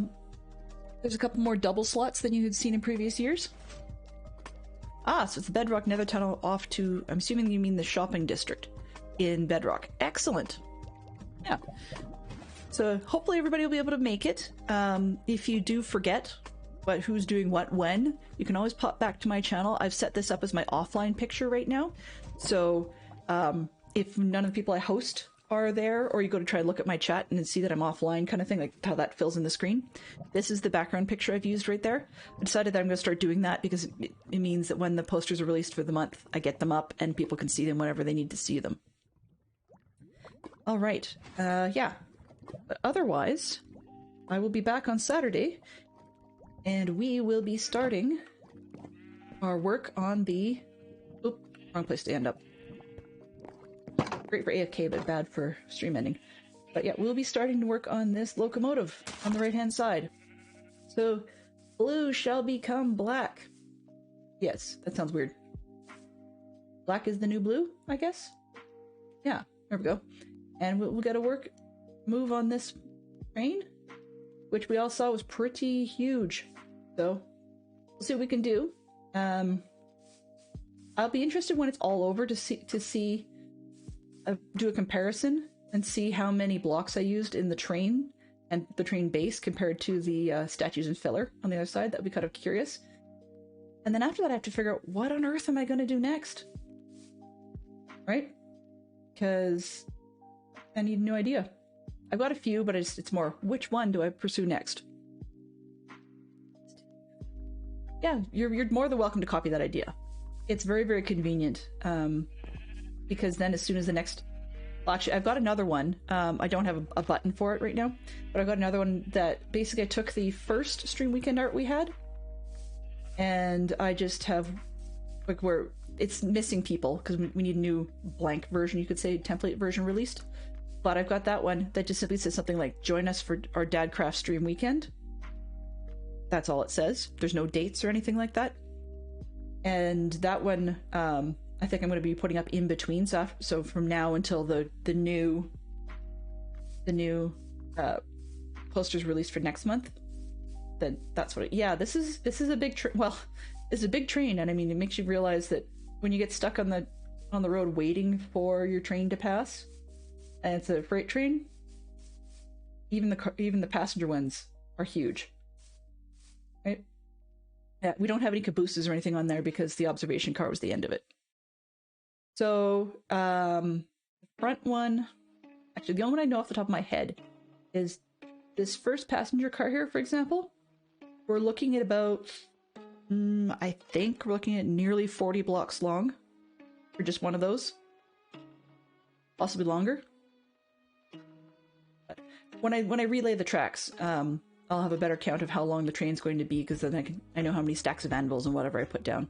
there's a couple more double slots than you had seen in previous years. Ah, so it's the Bedrock Nether Tunnel off to, I'm assuming you mean the shopping district in Bedrock. Excellent. Yeah. So hopefully everybody will be able to make it. If you do forget who's doing what when, you can always pop back to my channel. I've set this up as my offline picture right now. So if none of the people I host are there, or you go to try to look at my chat and see that I'm offline kind of thing, like how that fills in the screen, this is the background picture I've used right there. I decided that I'm going to start doing that because it means that when the posters are released for the month, I get them up and people can see them whenever they need to see them. All right. Yeah. But otherwise, I will be back on Saturday, and we will be starting our work on the... Oop, wrong place to end up. Great for AFK, but bad for stream ending. But yeah, we'll be starting to work on this locomotive on the right-hand side. So, blue shall become black. Yes, that sounds weird. Black is the new blue, I guess? Yeah, there we go. And we'll get to move on this train, which we all saw was pretty huge. So, we'll see what we can do. I'll be interested when it's all over to see do a comparison and see how many blocks I used in the train and the train base compared to the statues and filler on the other side. That would be kind of curious. And then after that, I have to figure out what on earth am I going to do next? Right? Because I need no idea. I've got a few, but it's more, which one do I pursue next? Yeah, you're more than welcome to copy that idea. It's very, very convenient. Because then as soon as the next... Well, actually, I've got another one. I don't have a button for it right now, but I've got another one that basically I took the first Stream Weekend art we had, and I just have, like, where it's missing people, because we need a new blank version, you could say, template version released. But I've got that one that just simply says something like, join us for our Dadcraft Stream Weekend. That's all it says. There's no dates or anything like that. And that one... I think I'm going to be putting up in between stuff. So from now until the new posters released for next month, then that's what. Yeah, this is a big well, it's a big train, and I mean it makes you realize that when you get stuck on the road waiting for your train to pass, and it's a freight train, even the passenger ones are huge, right? Yeah, we don't have any cabooses or anything on there because the observation car was the end of it. So, the front one, actually the only one I know off the top of my head is this first passenger car here, for example. We're looking at about, I think we're looking at nearly 40 blocks long for just one of those. Possibly longer. But when I relay the tracks, I'll have a better count of how long the train's going to be, because then I know how many stacks of anvils and whatever I put down.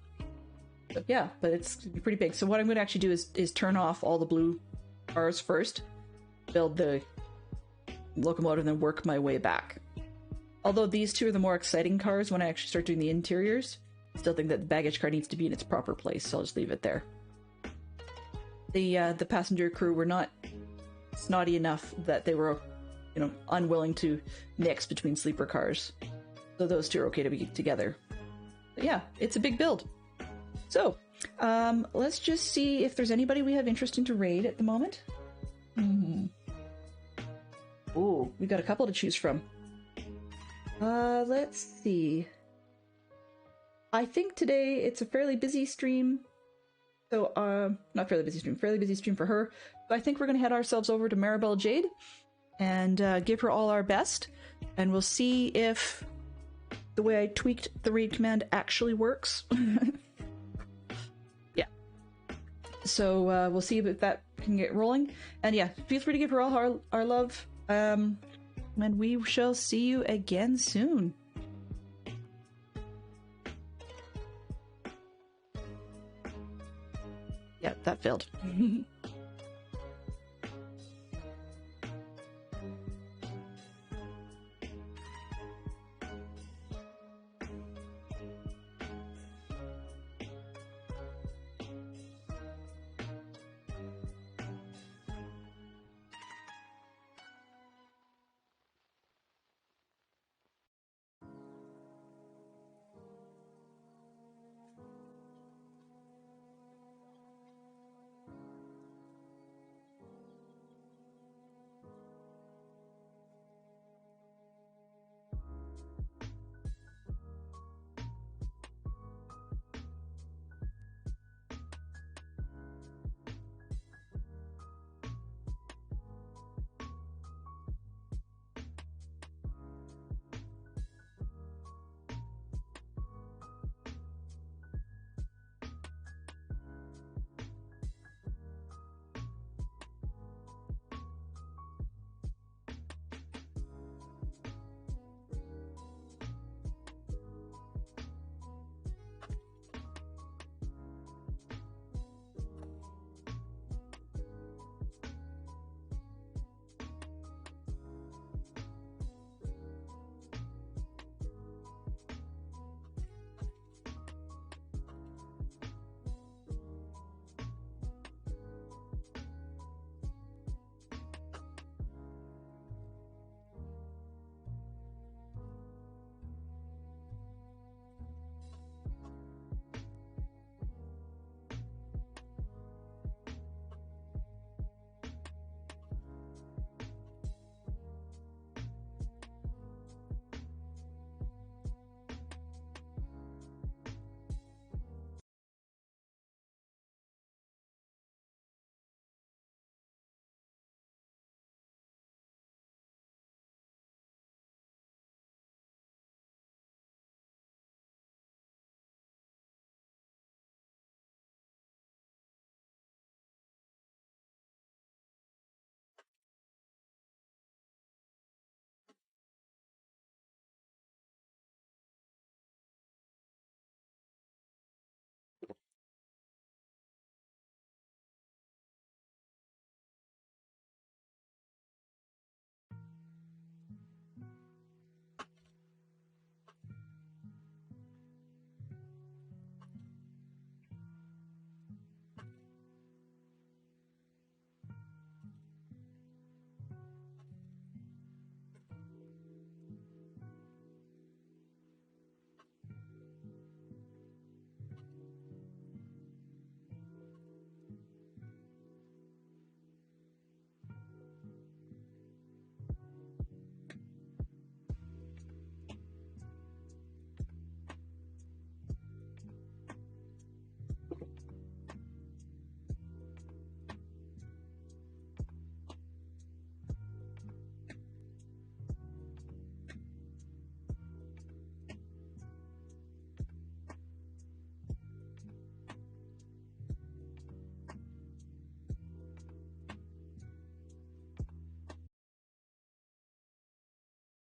But yeah, but it's pretty big. So what I'm going to actually do is turn off all the blue cars first, build the locomotive, and then work my way back. Although these two are the more exciting cars when I actually start doing the interiors, I still think that the baggage car needs to be in its proper place, so I'll just leave it there. The passenger crew were not snotty enough that they were, unwilling to mix between sleeper cars. So those two are okay to be together. But yeah, it's a big build. So, let's just see if there's anybody we have interest in to raid at the moment. Ooh, we got a couple to choose from. Let's see. I think today it's a fairly busy stream. So, not fairly busy stream for her. So I think we're going to head ourselves over to Maribel Jade and give her all our best. And we'll see if the way I tweaked the raid command actually works. So we'll see if that can get rolling. And yeah, feel free to give her all our love. And we shall see you again soon. Yeah, that failed.